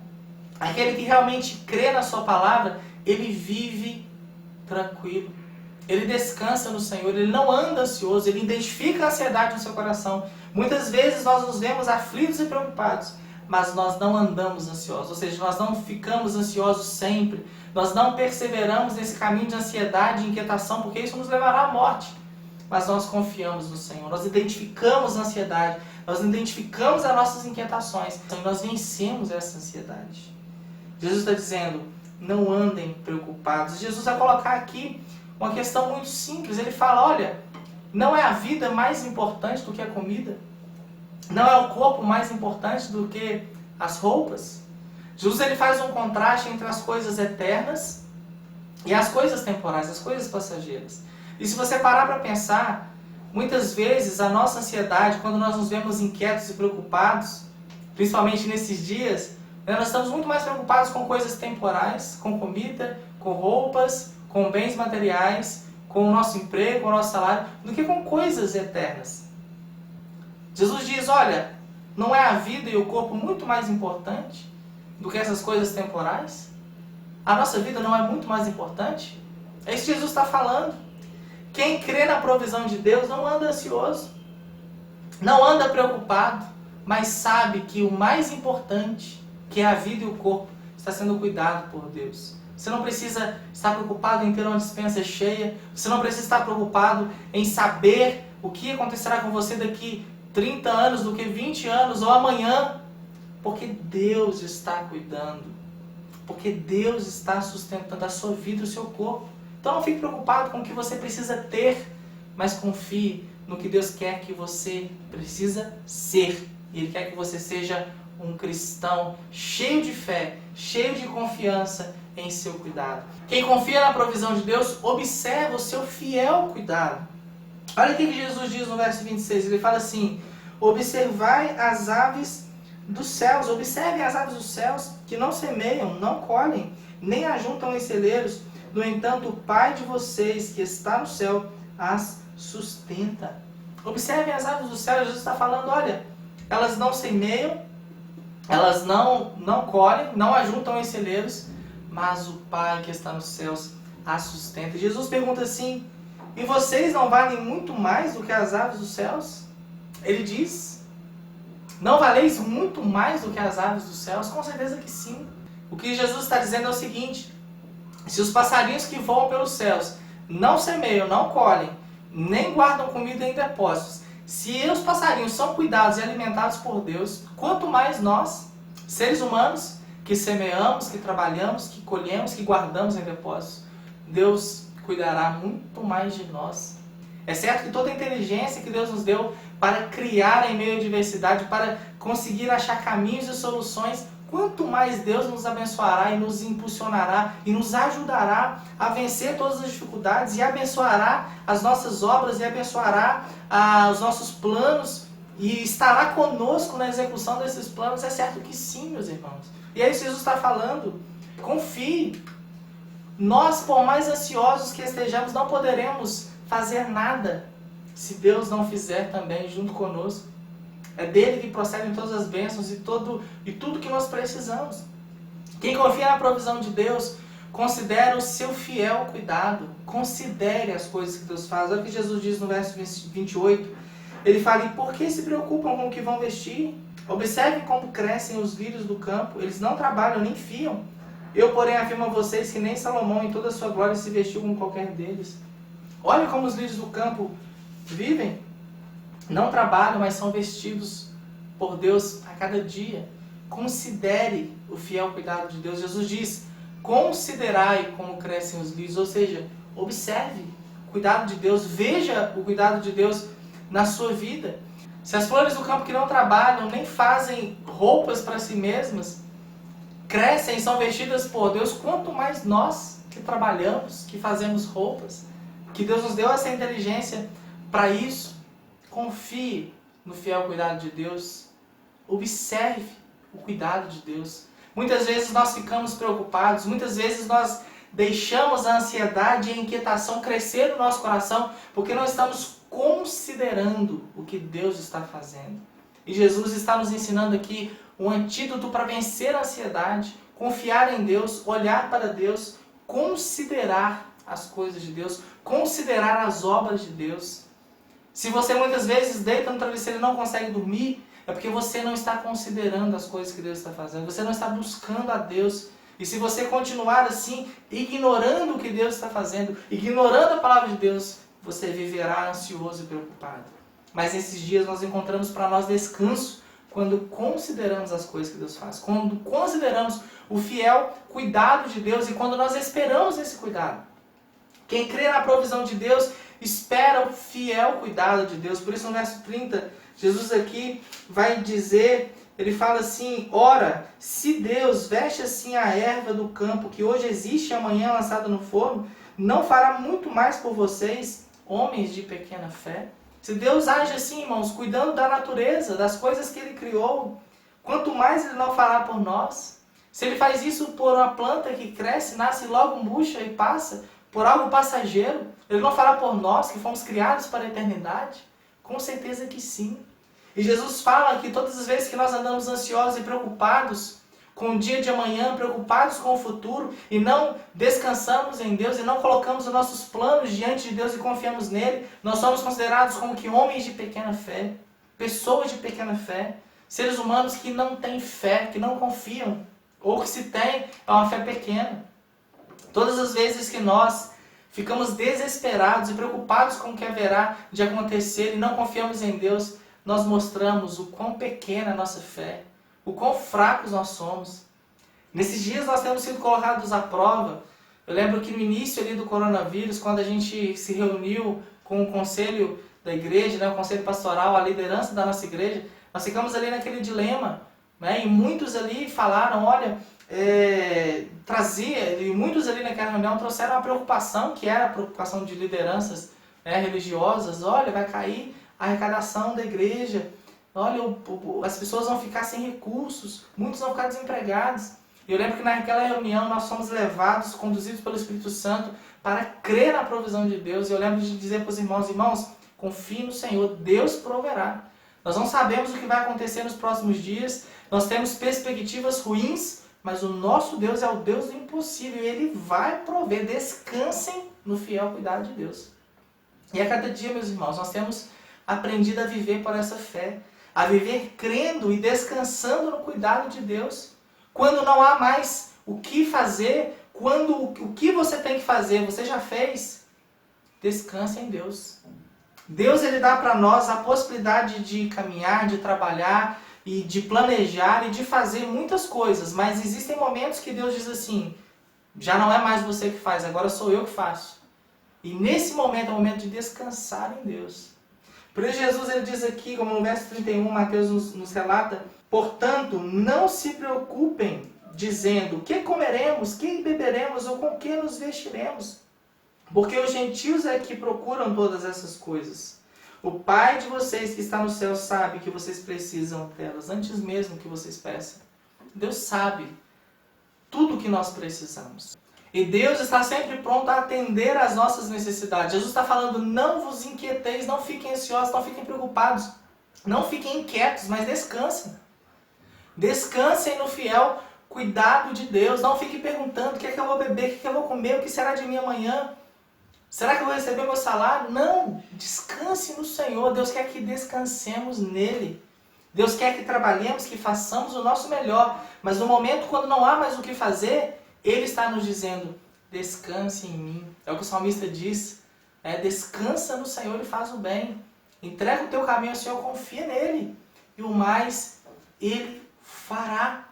[SPEAKER 1] aquele que realmente crê na sua palavra, ele vive tranquilo. Ele descansa no Senhor, ele não anda ansioso, ele identifica a ansiedade no seu coração. Muitas vezes nós nos vemos aflitos e preocupados, mas nós não andamos ansiosos, ou seja, nós não ficamos ansiosos sempre. Nós não perseveramos nesse caminho de ansiedade e inquietação, porque isso nos levará à morte. Mas nós confiamos no Senhor, nós identificamos a ansiedade, nós identificamos as nossas inquietações, então nós vencemos essa ansiedade. Jesus está dizendo, não andem preocupados. Jesus vai colocar aqui uma questão muito simples. Ele fala, olha, não é a vida mais importante do que a comida? Não é o corpo mais importante do que as roupas? Jesus ele faz um contraste entre as coisas eternas e as coisas temporais, as coisas passageiras. E se você parar para pensar, muitas vezes a nossa ansiedade, quando nós nos vemos inquietos e preocupados, principalmente nesses dias, nós estamos muito mais preocupados com coisas temporais, com comida, com roupas, com bens materiais, com o nosso emprego, com o nosso salário, do que com coisas eternas. Jesus diz, olha, não é a vida e o corpo muito mais importante do que essas coisas temporais? A nossa vida não é muito mais importante? É isso que Jesus está falando. Quem crê na provisão de Deus não anda ansioso, não anda preocupado, mas sabe que o mais importante, que é a vida e o corpo, está sendo cuidado por Deus. Você não precisa estar preocupado em ter uma despensa cheia, você não precisa estar preocupado em saber o que acontecerá com você daqui 30 anos, do que 20 anos ou amanhã, porque Deus está cuidando. porque Deus está sustentando a sua vida e o seu corpo. Então não fique preocupado com o que você precisa ter, mas confie no que Deus quer que você precisa ser. Ele quer que você seja um cristão cheio de fé, cheio de confiança em seu cuidado. Quem confia na provisão de Deus, observa o seu fiel cuidado. Olha o que Jesus diz no verso 26, ele fala assim: observai as aves dos céus, observem as aves dos céus, que não semeiam, não colhem, nem ajuntam em celeiros, no entanto o Pai de vocês que está no céu as sustenta. Observem as aves do céu. Jesus está falando, olha, elas não semeiam, elas não colhem, não ajuntam em celeiros, mas o Pai que está nos céus as sustenta. E Jesus pergunta assim: e vocês não valem muito mais do que as aves dos céus? Ele diz: não valeis muito mais do que as aves dos céus? Com certeza que sim. O que Jesus está dizendo é o seguinte: se os passarinhos que voam pelos céus não semeiam, não colhem, nem guardam comida em depósitos, se os passarinhos são cuidados e alimentados por Deus, quanto mais nós, seres humanos, que semeamos, que trabalhamos, que colhemos, que guardamos em depósitos, Deus cuidará muito mais de nós. É certo que toda a inteligência que Deus nos deu para criar em meio à diversidade, para conseguir achar caminhos e soluções, quanto mais Deus nos abençoará e nos impulsionará e nos ajudará a vencer todas as dificuldades e abençoará as nossas obras e abençoará os nossos planos e estará conosco na execução desses planos. É certo que sim, meus irmãos. E aí Jesus está falando: confie. Nós, por mais ansiosos que estejamos, não poderemos fazer nada se Deus não fizer também junto conosco. É dele que procedem todas as bênçãos e tudo que nós precisamos. Quem confia na provisão de Deus, considera o seu fiel cuidado. Considere as coisas que Deus faz. Olha o que Jesus diz no verso 28. Ele fala: e por que se preocupam com o que vão vestir? Observem como crescem os lírios do campo. Eles não trabalham nem fiam. Eu, porém, afirmo a vocês que nem Salomão em toda a sua glória se vestiu como qualquer deles. Olha como os lírios do campo vivem. Não trabalham, mas são vestidos por Deus a cada dia. Considere o fiel cuidado de Deus. Jesus diz: considerai como crescem os lírios. Ou seja, observe o cuidado de Deus. Veja o cuidado de Deus na sua vida. Se as flores do campo que não trabalham, nem fazem roupas para si mesmas, crescem e são vestidas por Deus, quanto mais nós que trabalhamos, que fazemos roupas, que Deus nos deu essa inteligência para isso. Confie no fiel cuidado de Deus. Observe o cuidado de Deus. Muitas vezes nós ficamos preocupados, muitas vezes nós deixamos a ansiedade e a inquietação crescer no nosso coração, porque não estamos considerando o que Deus está fazendo. E Jesus está nos ensinando aqui um antídoto para vencer a ansiedade, confiar em Deus, olhar para Deus, considerar as coisas de Deus, considerar as obras de Deus. Se você muitas vezes deita no travesseiro e não consegue dormir, é porque você não está considerando as coisas que Deus está fazendo, você não está buscando a Deus. E se você continuar assim, ignorando o que Deus está fazendo, ignorando a palavra de Deus, você viverá ansioso e preocupado. Mas nesses dias nós encontramos para nós descanso, quando consideramos as coisas que Deus faz, quando consideramos o fiel cuidado de Deus e quando nós esperamos esse cuidado. Quem crê na provisão de Deus, espera o fiel cuidado de Deus. Por isso no verso 30, Jesus aqui vai dizer, ele fala assim: ora, se Deus veste assim a erva do campo, que hoje existe e amanhã é lançada no forno, não fará muito mais por vocês, homens de pequena fé? Se Deus age assim, irmãos, cuidando da natureza, das coisas que Ele criou, quanto mais Ele não fará por nós. Se Ele faz isso por uma planta que cresce, nasce, logo murcha e passa, por algo passageiro, Ele não fará por nós, que fomos criados para a eternidade? Com certeza que sim. E Jesus fala que todas as vezes que nós andamos ansiosos e preocupados com o dia de amanhã, preocupados com o futuro, e não descansamos em Deus, e não colocamos os nossos planos diante de Deus e confiamos nele, nós somos considerados como que homens de pequena fé, pessoas de pequena fé, seres humanos que não têm fé, que não confiam, ou que se tem, é uma fé pequena. Todas as vezes que nós ficamos desesperados e preocupados com o que haverá de acontecer e não confiamos em Deus, nós mostramos o quão pequena é a nossa fé, o quão fracos nós somos. Nesses dias nós temos sido colocados à prova. Eu lembro que no início ali do coronavírus, quando a gente se reuniu com o conselho da igreja, né, o conselho pastoral, a liderança da nossa igreja, nós ficamos ali naquele dilema, né, e muitos ali falaram, olha, e muitos ali naquela reunião trouxeram uma preocupação, que era a preocupação de lideranças, né, religiosas. Olha, vai cair a arrecadação da igreja, olha, as pessoas vão ficar sem recursos, muitos vão ficar desempregados. E eu lembro que naquela reunião nós fomos levados, conduzidos pelo Espírito Santo, para crer na provisão de Deus. E eu lembro de dizer para os irmãos, irmãos, confiem no Senhor, Deus proverá. Nós não sabemos o que vai acontecer nos próximos dias, nós temos perspectivas ruins, mas o nosso Deus é o Deus do impossível e Ele vai prover. Descansem no fiel cuidado de Deus. E a cada dia, meus irmãos, nós temos aprendido a viver por essa fé, a viver crendo e descansando no cuidado de Deus. Quando não há mais o que fazer, quando o que você tem que fazer você já fez, descanse em Deus. Deus, Ele dá para nós a possibilidade de caminhar, de trabalhar e de planejar e de fazer muitas coisas, mas existem momentos que Deus diz assim, já não é mais você que faz, agora sou eu que faço. E nesse momento é o momento de descansar em Deus. Por isso Jesus ele diz aqui, como no verso 31, Mateus nos relata, portanto, não se preocupem dizendo, que comeremos, que beberemos ou com que nos vestiremos? Porque os gentios é que procuram todas essas coisas. O Pai de vocês que está no céu sabe que vocês precisam delas, antes mesmo que vocês peçam. Deus sabe tudo o que nós precisamos. E Deus está sempre pronto a atender às nossas necessidades. Jesus está falando, não vos inquieteis, não fiquem ansiosos, não fiquem preocupados. Não fiquem inquietos, mas descansem. Descansem no fiel cuidado de Deus. Não fiquem perguntando o que é que eu vou beber, o que é que eu vou comer, o que será de mim amanhã. Será que eu vou receber meu salário? Não, descanse no Senhor. Deus quer que descansemos nele. Deus quer que trabalhemos, que façamos o nosso melhor. Mas no momento quando não há mais o que fazer, Ele está nos dizendo, descanse em mim. É o que o salmista diz. Descansa no Senhor e faz o bem. Entrega o teu caminho ao Senhor, confia nele. E o mais, Ele fará.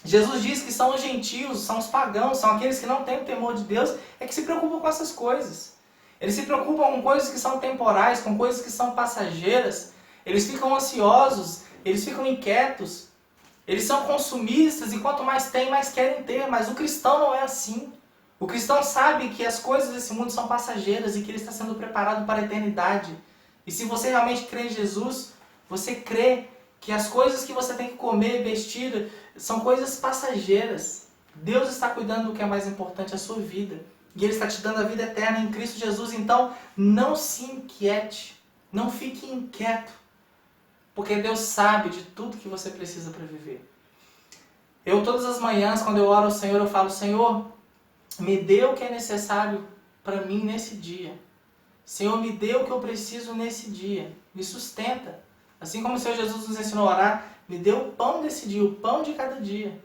[SPEAKER 1] Jesus diz que são os gentios, são os pagãos, são aqueles que não têm o temor de Deus, que se preocupam com essas coisas. Eles se preocupam com coisas que são temporais, com coisas que são passageiras. Eles ficam ansiosos, eles ficam inquietos. Eles são consumistas e quanto mais tem, mais querem ter. Mas o cristão não é assim. O cristão sabe que as coisas desse mundo são passageiras e que ele está sendo preparado para a eternidade. E se você realmente crê em Jesus, você crê que as coisas que você tem que comer, vestir, são coisas passageiras. Deus está cuidando do que é mais importante, a sua vida. E Ele está te dando a vida eterna em Cristo Jesus. Então, não se inquiete. Não fique inquieto. Porque Deus sabe de tudo que você precisa para viver. Eu, todas as manhãs, quando eu oro ao Senhor, eu falo, Senhor, me dê o que é necessário para mim nesse dia. Senhor, me dê o que eu preciso nesse dia. Me sustenta. Assim como o Senhor Jesus nos ensinou a orar, me dê o pão desse dia, o pão de cada dia.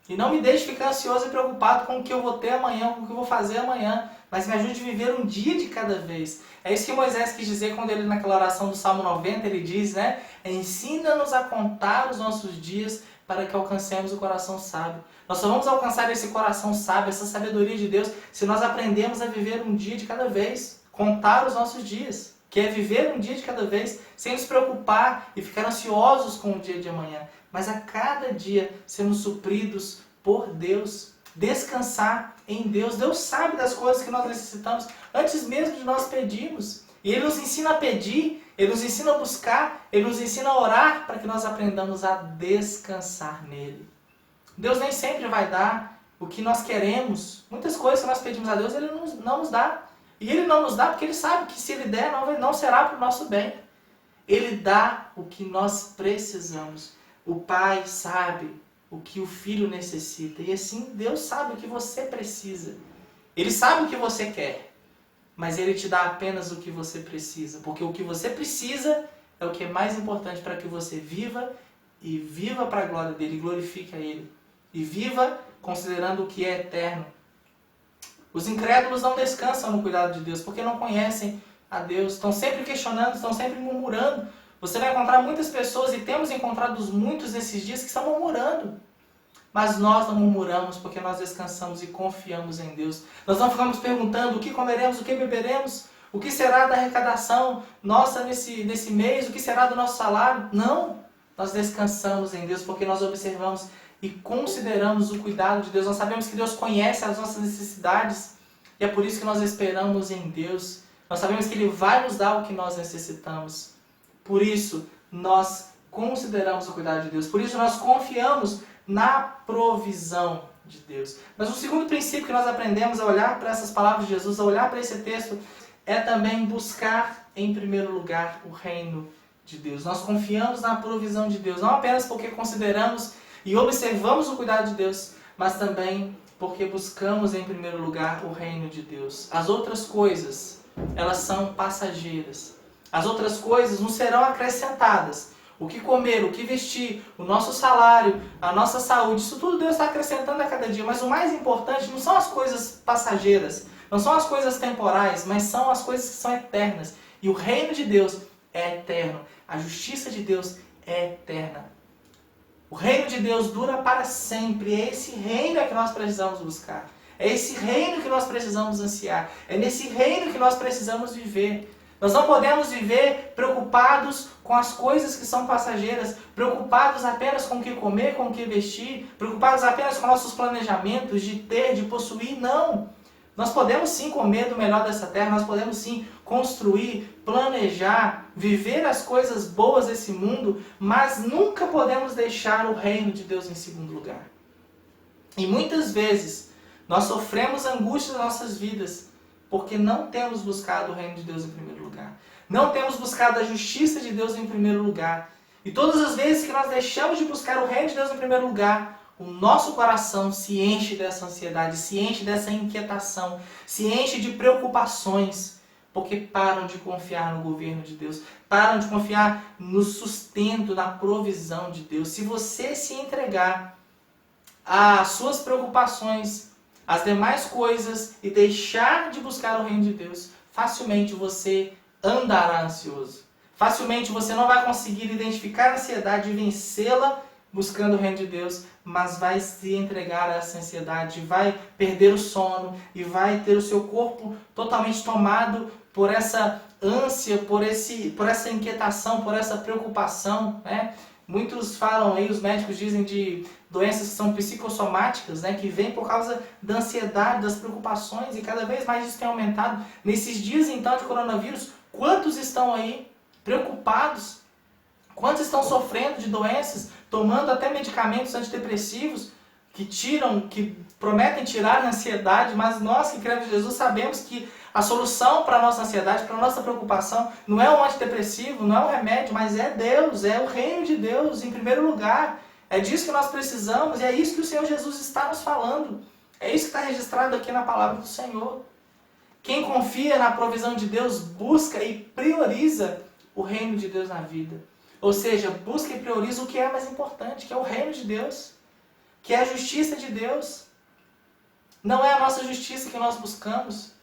[SPEAKER 1] E não me deixe ficar ansioso e preocupado com o que eu vou ter amanhã, com o que eu vou fazer amanhã. Mas me ajude a viver um dia de cada vez. É isso que Moisés quis dizer quando ele, naquela oração do Salmo 90, ele diz, né? Ensina-nos a contar os nossos dias para que alcancemos o coração sábio. Nós só vamos alcançar esse coração sábio, essa sabedoria de Deus, se nós aprendemos a viver um dia de cada vez. Contar os nossos dias. Que é viver um dia de cada vez, sem nos preocupar e ficar ansiosos com o dia de amanhã. Mas a cada dia sermos supridos por Deus. Descansar em Deus. Deus sabe das coisas que nós necessitamos antes mesmo de nós pedirmos. E Ele nos ensina a pedir, Ele nos ensina a buscar, Ele nos ensina a orar para que nós aprendamos a descansar nele. Deus nem sempre vai dar o que nós queremos. Muitas coisas que nós pedimos a Deus, Ele não nos dá. E Ele não nos dá porque Ele sabe que se Ele der, não será para o nosso bem. Ele dá o que nós precisamos. O Pai sabe o que o Filho necessita. E assim, Deus sabe o que você precisa. Ele sabe o que você quer. Mas Ele te dá apenas o que você precisa. Porque o que você precisa é o que é mais importante para que você viva. E viva para a glória dEle, e glorifique a Ele. E viva considerando o que é eterno. Os incrédulos não descansam no cuidado de Deus, porque não conhecem a Deus. Estão sempre questionando, estão sempre murmurando. Você vai encontrar muitas pessoas, e temos encontrado muitos nesses dias, que estão murmurando. Mas nós não murmuramos porque nós descansamos e confiamos em Deus. Nós não ficamos perguntando o que comeremos, o que beberemos, o que será da arrecadação nossa nesse mês, o que será do nosso salário. Não, nós descansamos em Deus porque nós observamos e consideramos o cuidado de Deus. Nós sabemos que Deus conhece as nossas necessidades e é por isso que nós esperamos em Deus. Nós sabemos que Ele vai nos dar o que nós necessitamos. Por isso, nós consideramos o cuidado de Deus. Por isso, nós confiamos na provisão de Deus. Mas o segundo princípio que nós aprendemos a olhar para essas palavras de Jesus, a olhar para esse texto, é também buscar, em primeiro lugar, o reino de Deus. Nós confiamos na provisão de Deus, não apenas porque consideramos e observamos o cuidado de Deus, mas também porque buscamos, em primeiro lugar, o reino de Deus. As outras coisas, elas são passageiras. As outras coisas não serão acrescentadas. O que comer, o que vestir, o nosso salário, a nossa saúde, isso tudo Deus está acrescentando a cada dia. Mas o mais importante não são as coisas passageiras, não são as coisas temporais, mas são as coisas que são eternas. E o reino de Deus é eterno. A justiça de Deus é eterna. O reino de Deus dura para sempre. É esse reino que nós precisamos buscar. É esse reino que nós precisamos ansiar. É nesse reino que nós precisamos viver. Nós não podemos viver preocupados com as coisas que são passageiras, preocupados apenas com o que comer, com o que vestir, preocupados apenas com nossos planejamentos de ter, de possuir. Não! Nós podemos sim comer do melhor dessa terra, nós podemos sim construir, planejar, viver as coisas boas desse mundo, mas nunca podemos deixar o reino de Deus em segundo lugar. E muitas vezes nós sofremos angústia nas nossas vidas, porque não temos buscado o reino de Deus em primeiro lugar. Não temos buscado a justiça de Deus em primeiro lugar. E todas as vezes que nós deixamos de buscar o reino de Deus em primeiro lugar, o nosso coração se enche dessa ansiedade, se enche dessa inquietação, se enche de preocupações, porque param de confiar no governo de Deus, param de confiar no sustento, na provisão de Deus. Se você se entregar às suas preocupações, as demais coisas e deixar de buscar o reino de Deus, facilmente você andará ansioso. Facilmente você não vai conseguir identificar a ansiedade e vencê-la buscando o reino de Deus, mas vai se entregar a essa ansiedade, vai perder o sono e vai ter o seu corpo totalmente tomado por essa ânsia, por essa inquietação, por essa preocupação, né? Muitos falam aí, os médicos dizem de doenças que são psicossomáticas, né, que vêm por causa da ansiedade, das preocupações, e cada vez mais isso tem aumentado. Nesses dias então de coronavírus, quantos estão aí preocupados? Quantos estão sofrendo de doenças, tomando até medicamentos antidepressivos que prometem tirar a ansiedade, mas nós que cremos em Jesus sabemos que a solução para a nossa ansiedade, para a nossa preocupação, não é um antidepressivo, não é um remédio, mas é Deus, é o reino de Deus em primeiro lugar. É disso que nós precisamos e é isso que o Senhor Jesus está nos falando. É isso que está registrado aqui na palavra do Senhor. Quem confia na provisão de Deus busca e prioriza o reino de Deus na vida. Ou seja, busca e prioriza o que é mais importante, que é o reino de Deus, que é a justiça de Deus. Não é a nossa justiça que nós buscamos.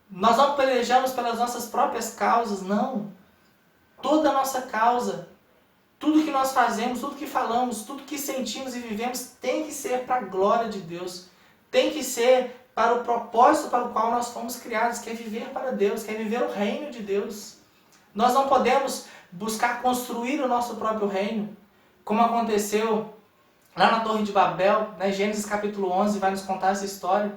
[SPEAKER 1] Nós não pelejamos pelas nossas próprias causas, não. Toda a nossa causa, tudo que nós fazemos, tudo que falamos, tudo que sentimos e vivemos tem que ser para a glória de Deus. Tem que ser para o propósito para o qual nós fomos criados, que é viver para Deus, que é viver o reino de Deus. Nós não podemos buscar construir o nosso próprio reino, como aconteceu lá na Torre de Babel, né? Gênesis capítulo 11 vai nos contar essa história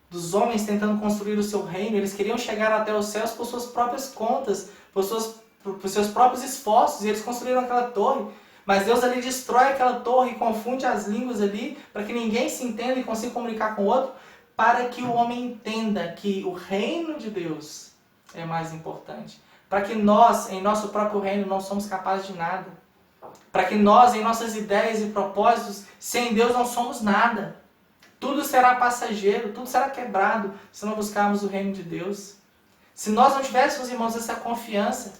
[SPEAKER 1] dos homens tentando construir o seu reino. Eles queriam chegar até os céus por suas próprias contas, por seus próprios esforços, e eles construíram aquela torre. Mas Deus ali destrói aquela torre e confunde as línguas ali, para que ninguém se entenda e consiga comunicar com o outro, para que o homem entenda que o reino de Deus é mais importante. Para que nós, em nosso próprio reino, não somos capazes de nada. Para que nós, em nossas ideias e propósitos, sem Deus não somos nada. Tudo será passageiro, tudo será quebrado se não buscarmos o reino de Deus. Se nós não tivéssemos, irmãos, essa confiança,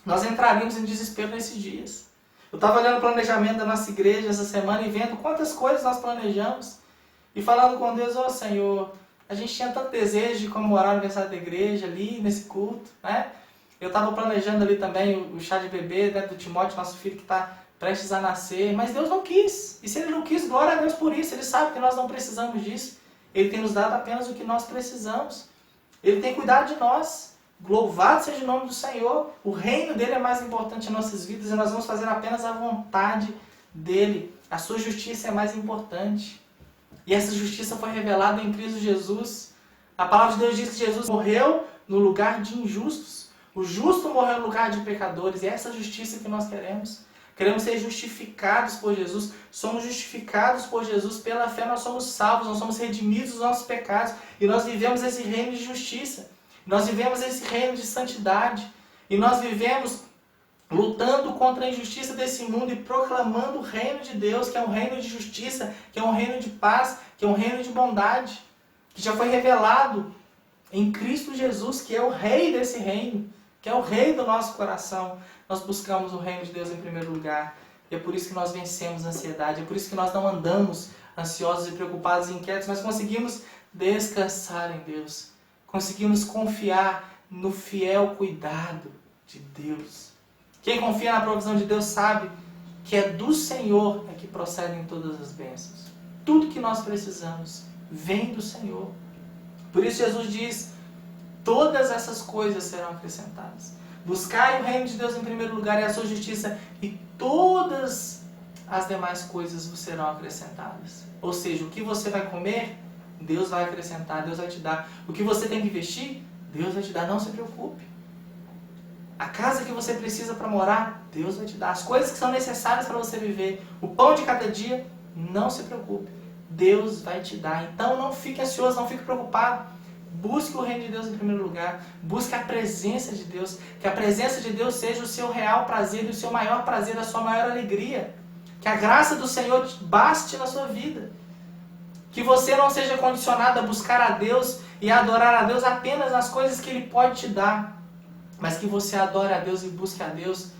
[SPEAKER 1] nós entraríamos em desespero nesses dias. Eu estava olhando o planejamento da nossa igreja essa semana e vendo quantas coisas nós planejamos. E falando com Deus, ó Senhor, a gente tinha tanto desejo de comemorar o aniversário da igreja ali, nesse culto, né? Eu estava planejando ali também o chá de bebê, né, do Timóteo, nosso filho que está prestes a nascer, mas Deus não quis. E se Ele não quis, glória a Deus por isso. Ele sabe que nós não precisamos disso. Ele tem nos dado apenas o que nós precisamos. Ele tem cuidado de nós. Louvado seja o nome do Senhor. O reino dele é mais importante em nossas vidas e nós vamos fazer apenas a vontade dele. A sua justiça é mais importante. E essa justiça foi revelada em Cristo Jesus. A palavra de Deus diz que Jesus morreu no lugar de injustos. O justo morreu no lugar de pecadores. E é essa justiça que nós queremos. Queremos ser justificados por Jesus. Somos justificados por Jesus. Pela fé nós somos salvos. Nós somos redimidos dos nossos pecados. E nós vivemos esse reino de justiça. Nós vivemos esse reino de santidade. E nós vivemos lutando contra a injustiça desse mundo e proclamando o reino de Deus, que é um reino de justiça, que é um reino de paz, que é um reino de bondade, que já foi revelado em Cristo Jesus, que é o rei desse reino, que é o rei do nosso coração. Nós buscamos o reino de Deus em primeiro lugar. E é por isso que nós vencemos a ansiedade, é por isso que nós não andamos ansiosos e preocupados e inquietos, mas conseguimos descansar em Deus. Conseguimos confiar no fiel cuidado de Deus. Quem confia na provisão de Deus sabe que é do Senhor é que procedem todas as bênçãos. Tudo que nós precisamos vem do Senhor. Por isso Jesus diz, todas essas coisas serão acrescentadas. Buscai o reino de Deus em primeiro lugar e a sua justiça, e todas as demais coisas vos serão acrescentadas. Ou seja, o que você vai comer, Deus vai acrescentar, Deus vai te dar. O que você tem que vestir, Deus vai te dar, não se preocupe. A casa que você precisa para morar, Deus vai te dar. As coisas que são necessárias para você viver, o pão de cada dia, não se preocupe. Deus vai te dar. Então não fique ansioso, não fique preocupado. Busque o reino de Deus em primeiro lugar. Busque a presença de Deus. Que a presença de Deus seja o seu real prazer, o seu maior prazer, a sua maior alegria. Que a graça do Senhor baste na sua vida. Que você não seja condicionado a buscar a Deus e a adorar a Deus apenas nas coisas que Ele pode te dar. Mas que você adore a Deus e busque a Deus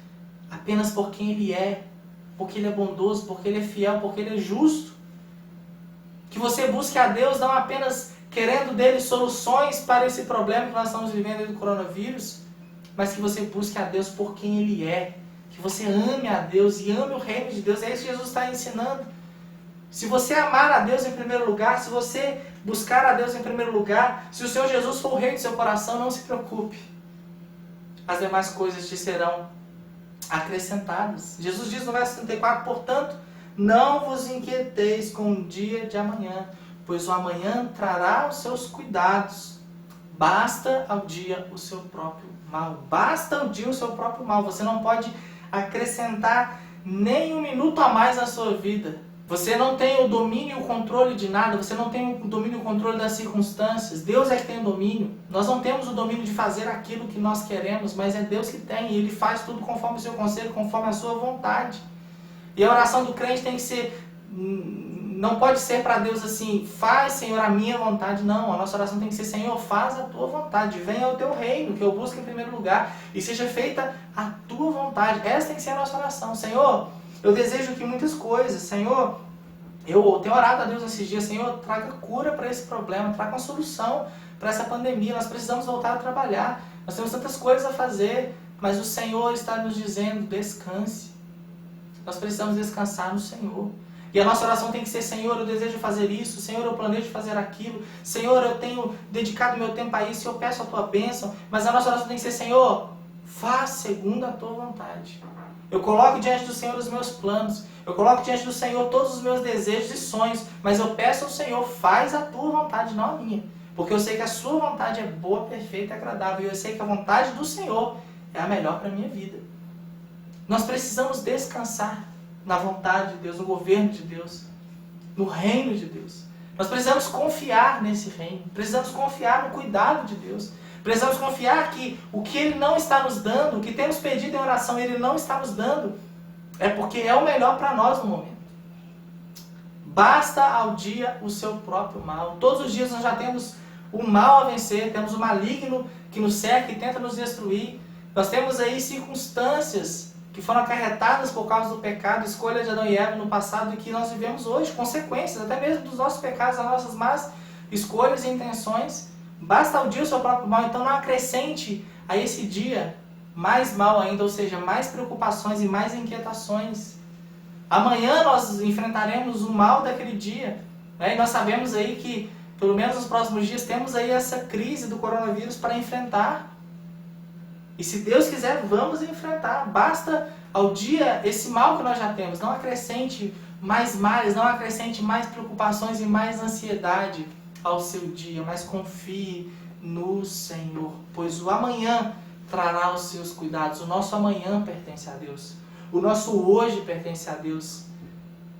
[SPEAKER 1] apenas por quem Ele é. Porque Ele é bondoso, porque Ele é fiel, porque Ele é justo. Que você busque a Deus não apenas querendo dele soluções para esse problema que nós estamos vivendo do coronavírus, mas que você busque a Deus por quem Ele é. Que você ame a Deus e ame o reino de Deus. É isso que Jesus está ensinando. Se você amar a Deus em primeiro lugar, se você buscar a Deus em primeiro lugar, se o Senhor Jesus for o rei do seu coração, não se preocupe. As demais coisas te serão acrescentadas. Jesus diz no verso 34, portanto, não vos inquieteis com o dia de amanhã, pois o amanhã trará os seus cuidados. Basta ao dia o seu próprio mal. Basta ao dia o seu próprio mal. Você não pode acrescentar nem um minuto a mais na sua vida. Você não tem o domínio e o controle de nada. Você não tem o domínio e o controle das circunstâncias. Deus é que tem o domínio. Nós não temos o domínio de fazer aquilo que nós queremos, mas é Deus que tem. E Ele faz tudo conforme o seu conselho, conforme a sua vontade. E a oração do crente tem que ser... Não pode ser para Deus assim, faz, Senhor, a minha vontade. Não, a nossa oração tem que ser, Senhor, faz a tua vontade. Venha ao teu reino, que eu busco em primeiro lugar. E seja feita a tua vontade. Essa tem que ser a nossa oração. Senhor, eu desejo aqui muitas coisas. Senhor, eu tenho orado a Deus esses dias. Senhor, traga cura para esse problema. Traga uma solução para essa pandemia. Nós precisamos voltar a trabalhar. Nós temos tantas coisas a fazer. Mas o Senhor está nos dizendo, descanse. Nós precisamos descansar no Senhor. E a nossa oração tem que ser, Senhor, eu desejo fazer isso, Senhor, eu planejo fazer aquilo, Senhor, eu tenho dedicado meu tempo a isso, eu peço a tua bênção, mas a nossa oração tem que ser, Senhor, faz segundo a tua vontade. Eu coloco diante do Senhor os meus planos, eu coloco diante do Senhor todos os meus desejos e sonhos, mas eu peço ao Senhor, faz a tua vontade, não a minha, porque eu sei que a sua vontade é boa, perfeita e agradável, e eu sei que a vontade do Senhor é a melhor para a minha vida. Nós precisamos descansar na vontade de Deus, no governo de Deus, no reino de Deus. Nós precisamos confiar nesse reino, precisamos confiar no cuidado de Deus, precisamos confiar que o que Ele não está nos dando, o que temos pedido em oração, Ele não está nos dando, é porque é o melhor para nós no momento. Basta ao dia o seu próprio mal. Todos os dias nós já temos o mal a vencer, temos o maligno que nos cerca e tenta nos destruir. Nós temos aí circunstâncias que foram acarretadas por causa do pecado, escolha de Adão e Eva no passado e que nós vivemos hoje, consequências até mesmo dos nossos pecados, das nossas más escolhas e intenções. Basta ao dia o seu próprio mal, então não acrescente a esse dia mais mal ainda, ou seja, mais preocupações e mais inquietações. Amanhã nós enfrentaremos o mal daquele dia, né? E nós sabemos aí que, pelo menos nos próximos dias, temos aí essa crise do coronavírus para enfrentar. E se Deus quiser, vamos enfrentar. Basta ao dia esse mal que nós já temos. Não acrescente mais males, não acrescente mais preocupações e mais ansiedade ao seu dia, mas confie no Senhor, pois o amanhã trará os seus cuidados. O nosso amanhã pertence a Deus. O nosso hoje pertence a Deus.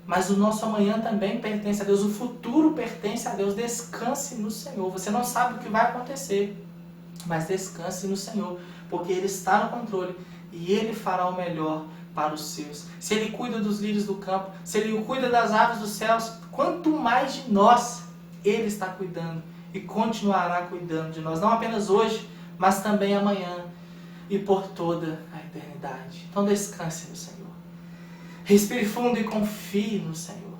[SPEAKER 1] Mas o nosso amanhã também pertence a Deus. O futuro pertence a Deus. Descanse no Senhor. Você não sabe o que vai acontecer, mas descanse no Senhor, porque Ele está no controle e Ele fará o melhor para os seus. Se Ele cuida dos lírios do campo, se Ele cuida das aves dos céus, quanto mais de nós Ele está cuidando e continuará cuidando de nós, não apenas hoje, mas também amanhã e por toda a eternidade. Então descanse no Senhor. Respire fundo e confie no Senhor.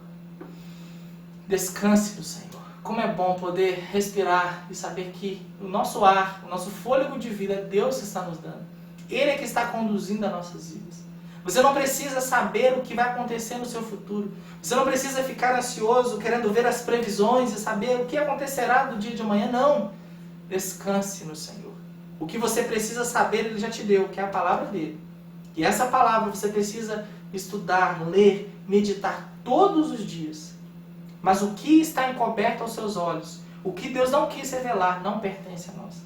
[SPEAKER 1] Descanse no Senhor. Como é bom poder respirar e saber que o nosso ar, o nosso fôlego de vida, é Deus que está nos dando. Ele é que está conduzindo as nossas vidas. Você não precisa saber o que vai acontecer no seu futuro. Você não precisa ficar ansioso, querendo ver as previsões e saber o que acontecerá do dia de amanhã. Não. Descanse no Senhor. O que você precisa saber, Ele já te deu, que é a palavra dEle. E essa palavra você precisa estudar, ler, meditar todos os dias. Mas o que está encoberto aos seus olhos, o que Deus não quis revelar, não pertence a nós.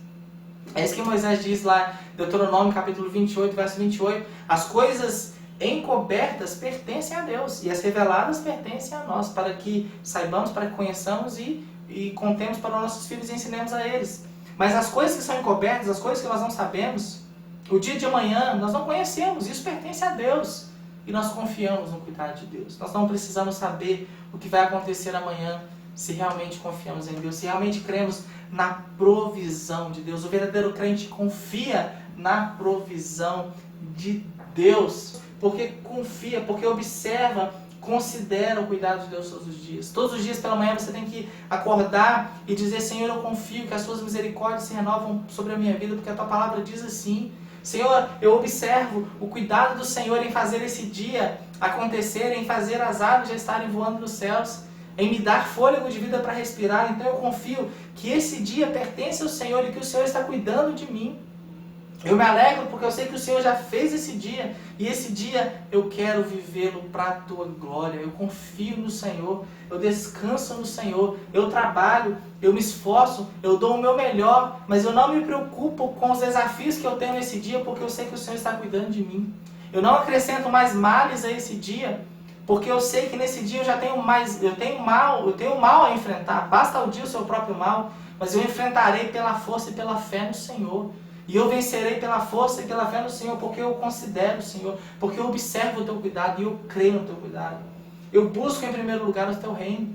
[SPEAKER 1] É isso que Moisés diz lá em Deuteronômio capítulo 28, verso 28. As coisas encobertas pertencem a Deus e as reveladas pertencem a nós, para que saibamos, para que conheçamos e contemos para os nossos filhos e ensinemos a eles. Mas as coisas que são encobertas, as coisas que nós não sabemos, o dia de amanhã nós não conhecemos, isso pertence a Deus. E nós confiamos no cuidado de Deus. Nós não precisamos saber o que vai acontecer amanhã se realmente confiamos em Deus, se realmente cremos na provisão de Deus. O verdadeiro crente confia na provisão de Deus, porque confia, porque observa, considera o cuidado de Deus todos os dias. Todos os dias pela manhã você tem que acordar e dizer: Senhor, eu confio que as suas misericórdias se renovam sobre a minha vida, porque a tua palavra diz assim. Senhor, eu observo o cuidado do Senhor em fazer esse dia acontecer, em fazer as aves já estarem voando nos céus, em me dar fôlego de vida para respirar. Então eu confio que esse dia pertence ao Senhor e que o Senhor está cuidando de mim. Eu me alegro porque eu sei que o Senhor já fez esse dia e esse dia eu quero vivê-lo para a tua glória. Eu confio no Senhor, eu descanso no Senhor, eu trabalho, eu me esforço, eu dou o meu melhor, mas eu não me preocupo com os desafios que eu tenho nesse dia porque eu sei que o Senhor está cuidando de mim. Eu não acrescento mais males a esse dia porque eu sei que nesse dia eu tenho mal a enfrentar. Basta ao dia o seu próprio mal, mas eu enfrentarei pela força e pela fé no Senhor. E eu vencerei pela força e pela fé no Senhor, porque eu considero o Senhor, porque eu observo o teu cuidado e eu creio no teu cuidado. Eu busco em primeiro lugar o teu reino.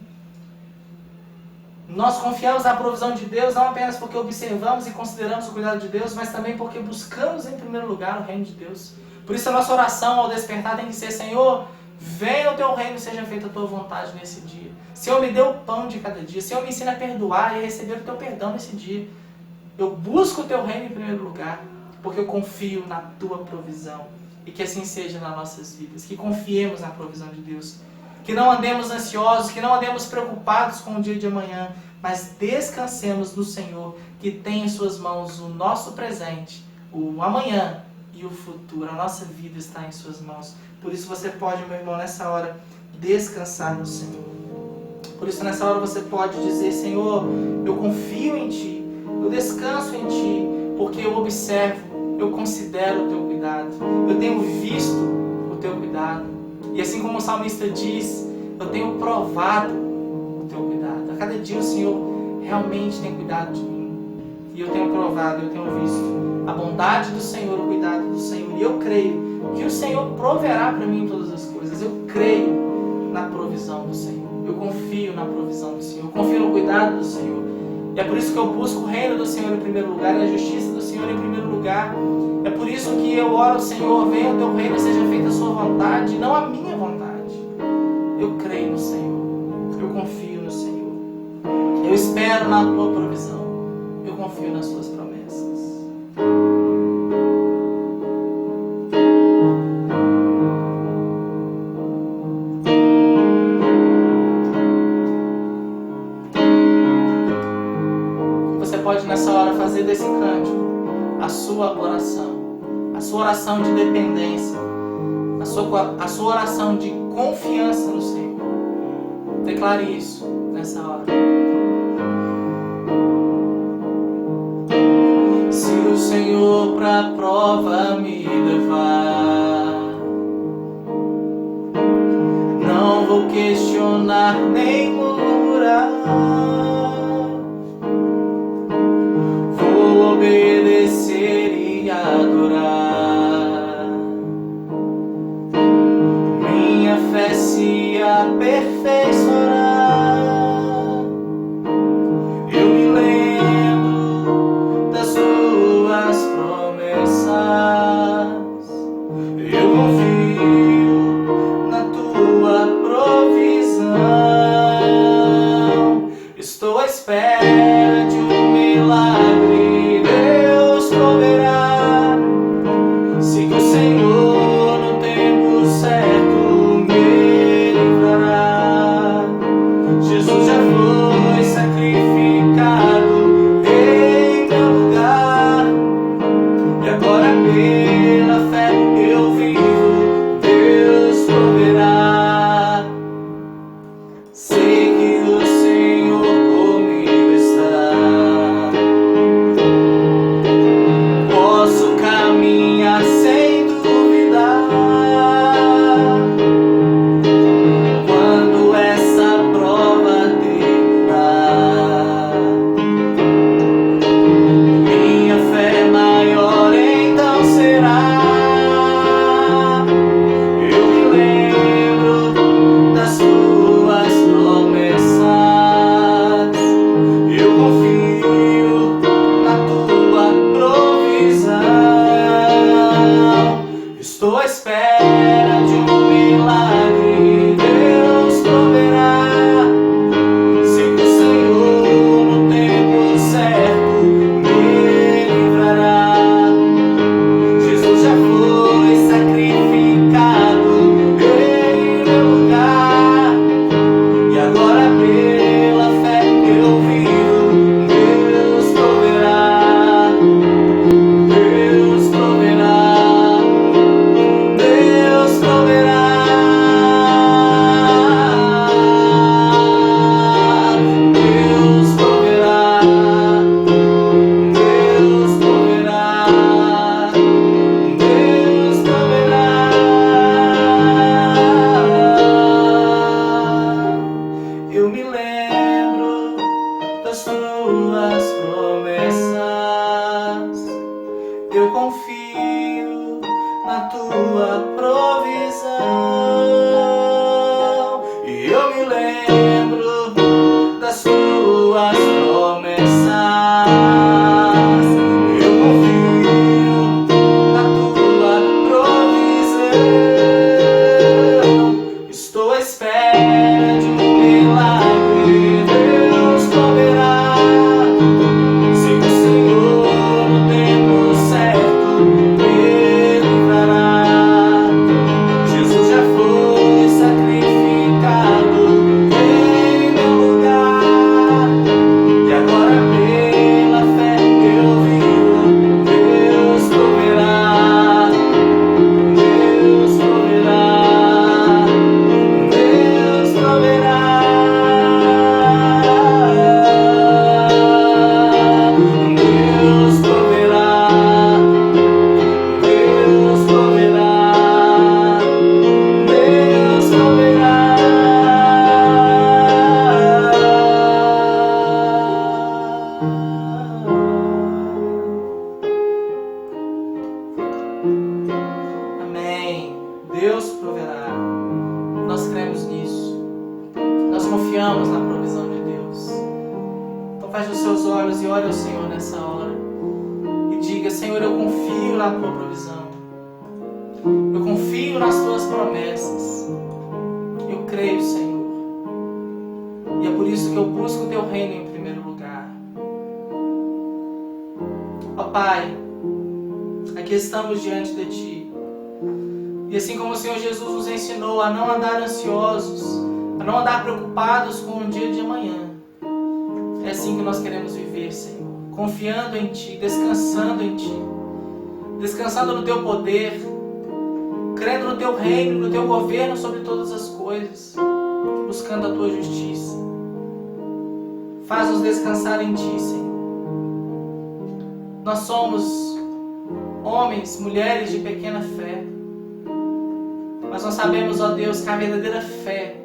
[SPEAKER 1] Nós confiamos na provisão de Deus, não apenas porque observamos e consideramos o cuidado de Deus, mas também porque buscamos em primeiro lugar o reino de Deus. Por isso a nossa oração ao despertar tem que ser: Senhor, venha o teu reino e seja feita a tua vontade nesse dia. Senhor, me dê o pão de cada dia. Senhor, me ensina a perdoar e a receber o teu perdão nesse dia. Eu busco o teu reino em primeiro lugar, porque eu confio na tua provisão. E que assim seja nas nossas vidas, que confiemos na provisão de Deus. Que não andemos ansiosos, que não andemos preocupados com o dia de amanhã, mas descansemos no Senhor, que tem em suas mãos o nosso presente, o amanhã e o futuro. A nossa vida está em suas mãos. Por isso você pode, meu irmão, nessa hora, descansar no Senhor. Por isso nessa hora você pode dizer: Senhor, eu confio em Ti. Eu descanso em Ti, porque eu observo, eu considero o Teu cuidado. Eu tenho visto o Teu cuidado. E assim como o salmista diz, eu tenho provado o Teu cuidado. A cada dia o Senhor realmente tem cuidado de mim. E eu tenho provado, eu tenho visto a bondade do Senhor, o cuidado do Senhor. E eu creio que o Senhor proverá para mim todas as coisas. Eu creio na provisão do Senhor. Eu confio na provisão do Senhor. Eu confio no cuidado do Senhor. E é por isso que eu busco o reino do Senhor em primeiro lugar e a justiça do Senhor em primeiro lugar. É por isso que eu oro: Senhor, venha o teu reino e seja feita a sua vontade, não a minha vontade. Eu creio no Senhor. Eu confio no Senhor. Eu espero na tua provisão. Eu confio nas suas promessas. desse cântico a sua oração de dependência, a sua oração de confiança no Senhor. Declare isso nessa hora. Se o Senhor pra prova me levar, não vou questionar nem murmurar, vou obedecer e adorar. Minha fé se aperfeiçoará. Eu me lembro das tuas promessas, eu confio na tua provisão. Estou à espera de um milagre, Deus proverá. Siga o Senhor no tempo certo, me livrará. Jesus já foi sacrificado em meu lugar, e agora pela fé eu vivo, Deus proverá. Sei que o Senhor comigo está, posso caminhar sem duvidar. Quando essa prova terminar, minha fé maior então será. Eu me lembro das tuas promessas, eu confio na tua provisão. Estou à espera de um milagre, Deus proverá. Siga o Senhor no tempo certo, me livrará. Jesus já foi sacrificado em meu lugar, e agora pela fé eu vivo, Deus proverá. Deus proverá. Deus proverá. Deus proverá. Deus proverá. Deus proverá. Eu me lembro das tuas promessas, eu confio na tua provisão. E eu me lembro das tuas promessas, eu confio na tua provisão. Estou à espera de um milagre, Deus proverá. Siga o Senhor no tempo certo, me livrará. Jesus já foi sacrificado em meu lugar, e agora pela fé eu vivo, Deus proverá. Deus proverá. Deus proverá. Deus proverá. Deus proverá. Deus proverá. Amém. Deus proverá. Nós cremos nisso. Nós confiamos na provisão de Deus. Então feche os seus olhos e ore ao Senhor nessa hora. E diga: Senhor, eu confio na tua provisão. Eu confio nas tuas promessas. Eu creio, Senhor. E é por isso que eu busco o teu reino em primeiro lugar. Ó Pai, aqui estamos diante de ti. E assim como o Senhor Jesus nos ensinou a não andar ansiosos, a não andar preocupados com o dia de amanhã, é assim que nós queremos viver, Senhor, confiando em Ti, descansando em Ti, descansando no Teu poder, crendo no Teu reino, no Teu governo sobre todas as coisas, buscando a Tua justiça. Faz-nos descansar em Ti, Senhor. Nós somos homens, mulheres de pequena fé, mas nós sabemos, ó Deus, que a verdadeira fé,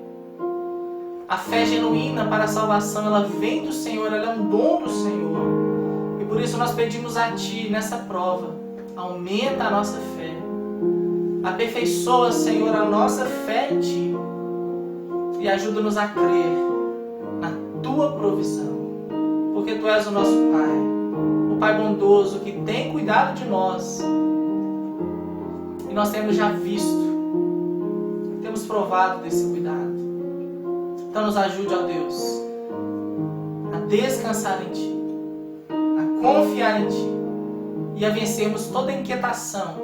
[SPEAKER 1] a fé genuína para a salvação, ela vem do Senhor, ela é um dom do Senhor. E por isso nós pedimos a Ti nessa prova, aumenta a nossa fé. Aperfeiçoa, Senhor, a nossa fé em Ti. E ajuda-nos a crer na Tua provisão. Porque Tu és o nosso Pai. O Pai bondoso que tem cuidado de nós. E nós temos já visto, temos provado desse cuidado. Então nos ajude, ó Deus, a descansar em Ti, a confiar em Ti e a vencermos toda inquietação,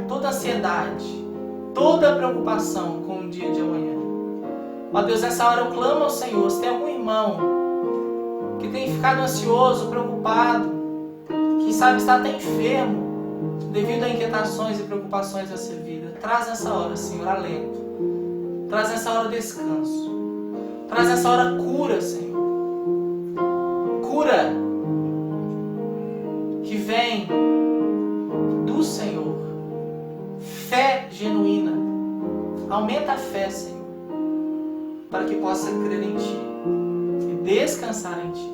[SPEAKER 1] toda ansiedade, toda preocupação com o dia de amanhã. Ó Deus, nessa hora eu clamo ao Senhor, se tem algum irmão que tem ficado ansioso, preocupado, quem sabe está até enfermo devido a inquietações e preocupações dessa vida, traz nessa hora, Senhor, alento, traz nessa hora descanso. Traz nessa hora cura, Senhor. Cura que vem do Senhor. Fé genuína. Aumenta a fé, Senhor, para que possa crer em Ti e descansar em Ti.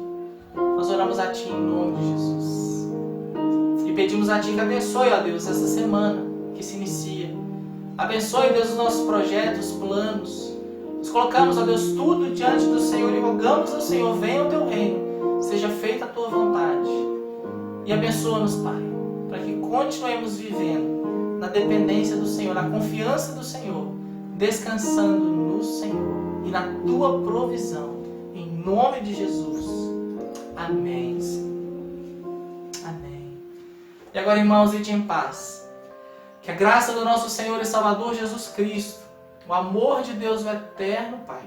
[SPEAKER 1] Nós oramos a Ti em nome de Jesus. E pedimos a Ti que abençoe, ó Deus, essa semana que se inicia. Abençoe, Deus, os nossos projetos, planos. Nós colocamos, ó Deus, tudo diante do Senhor e rogamos ao Senhor, venha o Teu reino, seja feita a Tua vontade. E abençoa-nos, Pai, para que continuemos vivendo na dependência do Senhor, na confiança do Senhor, descansando no Senhor e na Tua provisão. Em nome de Jesus. Amém, Senhor. Amém. E agora, irmãos, ide em paz. Que a graça do nosso Senhor e Salvador Jesus Cristo, o amor de Deus, o eterno Pai,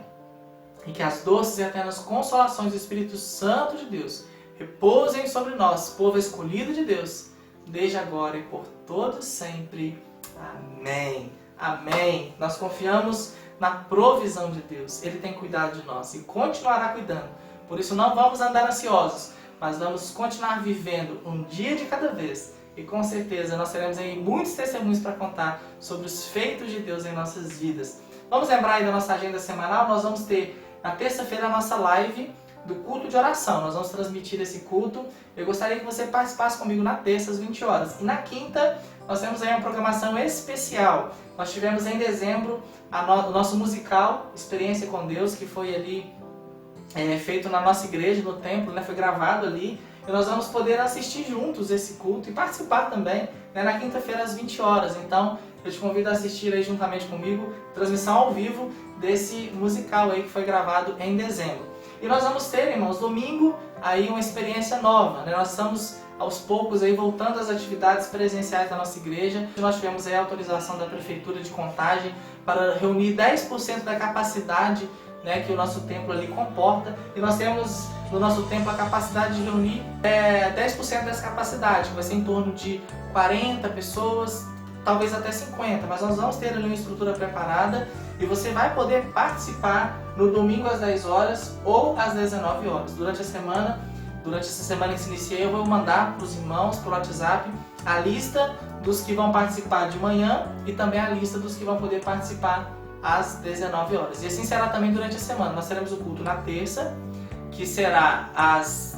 [SPEAKER 1] e que as doces e eternas consolações do Espírito Santo de Deus repousem sobre nós, povo escolhido de Deus, desde agora e por todos sempre. Amém. Amém. Nós confiamos na provisão de Deus. Ele tem cuidado de nós e continuará cuidando. Por isso não vamos andar ansiosos, mas vamos continuar vivendo um dia de cada vez. E com certeza nós teremos aí muitos testemunhos para contar sobre os feitos de Deus em nossas vidas. Vamos lembrar aí da nossa agenda semanal. Nós vamos ter na terça-feira a nossa live do culto de oração. Nós vamos transmitir esse culto. Eu gostaria que você participasse comigo na terça às 20 horas. E na quinta nós temos aí uma programação especial. Nós tivemos em dezembro o nosso musical Experiência com Deus, que foi ali feito na nossa igreja, no templo, né? Foi gravado ali. E nós vamos poder assistir juntos esse culto e participar também, né, na quinta-feira às 20 horas. Então, eu te convido a assistir aí juntamente comigo, transmissão ao vivo desse musical aí que foi gravado em dezembro. E nós vamos ter, irmãos, domingo aí uma experiência nova, né? Nós estamos aos poucos aí voltando às atividades presenciais da nossa igreja. Nós tivemos aí a autorização da Prefeitura de Contagem para reunir 10% da capacidade, né, que o nosso templo ali comporta, e nós temos no nosso templo a capacidade de reunir 10% dessa capacidade, que vai ser em torno de 40 pessoas, talvez até 50, mas nós vamos ter ali uma estrutura preparada e você vai poder participar no domingo às 10 horas ou às 19 horas. Durante essa semana que se inicia, eu vou mandar para os irmãos, pelo WhatsApp, a lista dos que vão participar de manhã e também a lista dos que vão poder participar às 19 horas. E assim será também durante a semana. Nós teremos o culto na terça, que será às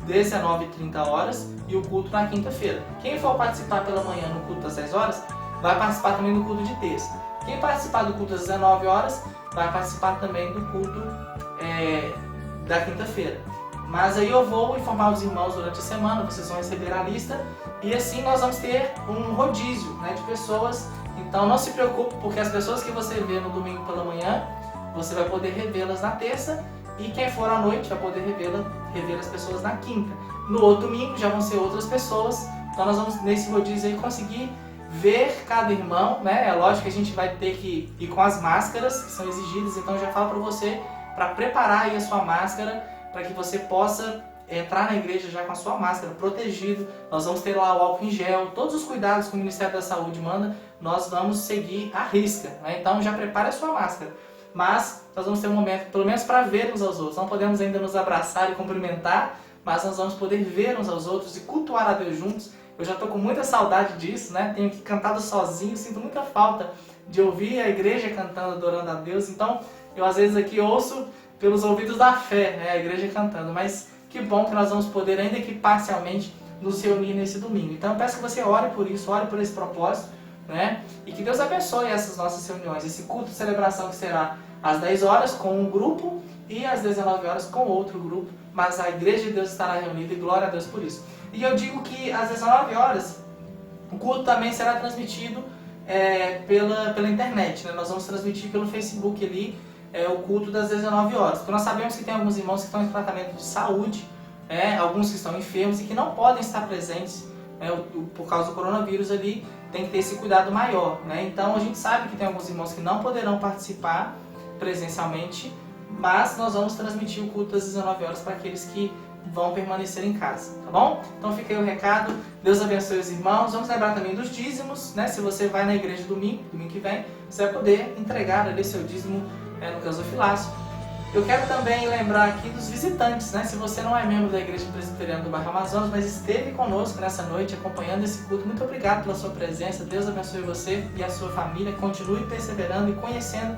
[SPEAKER 1] 19h30 horas, e o culto na quinta-feira. Quem for participar pela manhã no culto às 10 horas, vai participar também do culto de terça. Quem participar do culto às 19 horas, vai participar também do culto da quinta-feira. Mas aí eu vou informar os irmãos durante a semana, vocês vão receber a lista, e assim nós vamos ter um rodízio, né, de pessoas. Então não se preocupe, porque as pessoas que você vê no domingo pela manhã, você vai poder revê-las na terça, e quem for à noite vai poder rever as pessoas na quinta. No outro domingo já vão ser outras pessoas, então nós vamos nesse rodízio aí conseguir ver cada irmão, né? É lógico que a gente vai ter que ir com as máscaras que são exigidas, então eu já falo para você para preparar aí a sua máscara, para que você possa entrar na igreja já com a sua máscara, protegido. Nós vamos ter lá o álcool em gel, todos os cuidados que o Ministério da Saúde manda, nós vamos seguir à risca, né? Então já prepare a sua máscara. Mas nós vamos ter um momento, pelo menos para ver uns aos outros. Não podemos ainda nos abraçar e cumprimentar, mas nós vamos poder ver uns aos outros e cultuar a Deus juntos. Eu já estou com muita saudade disso, né? Tenho que cantado sozinho, sinto muita falta de ouvir a igreja cantando, adorando a Deus. Então, eu às vezes aqui ouço pelos ouvidos da fé, né? A igreja cantando. Mas que bom que nós vamos poder, ainda que parcialmente, nos reunir nesse domingo. Então, eu peço que você ore por isso, ore por esse propósito, né? E que Deus abençoe essas nossas reuniões, esse culto de celebração que será às 10 horas com um grupo e às 19 horas com outro grupo, mas a igreja de Deus estará reunida e glória a Deus por isso. E eu digo que às 19 horas o culto também será transmitido pela internet, né? Nós vamos transmitir pelo Facebook ali o culto das 19 horas, porque nós sabemos que tem alguns irmãos que estão em tratamento de saúde, alguns que estão enfermos e que não podem estar presentes, por causa do coronavírus ali, tem que ter esse cuidado maior, né? Então a gente sabe que tem alguns irmãos que não poderão participar presencialmente, mas nós vamos transmitir o culto das 19 horas para aqueles que vão permanecer em casa, tá bom? Então fica aí o recado, Deus abençoe os irmãos. Vamos lembrar também dos dízimos, né? Se você vai na igreja domingo que vem, você vai poder entregar ali seu dízimo no gasofilácio. Eu quero também lembrar aqui dos visitantes, né? Se você não é membro da Igreja Presbiteriana do Bairro Amazonas, mas esteve conosco nessa noite acompanhando esse culto, muito obrigado pela sua presença. Deus abençoe você e a sua família. Continue perseverando e conhecendo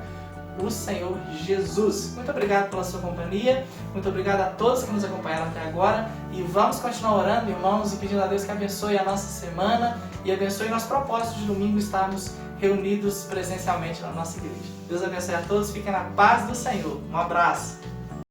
[SPEAKER 1] o Senhor Jesus. Muito obrigado pela sua companhia, muito obrigado a todos que nos acompanharam até agora e vamos continuar orando, irmãos, e pedindo a Deus que abençoe a nossa semana e abençoe nosso propósito de domingo estarmos reunidos presencialmente na nossa igreja. Deus abençoe a todos, fiquem na paz do Senhor. Um abraço.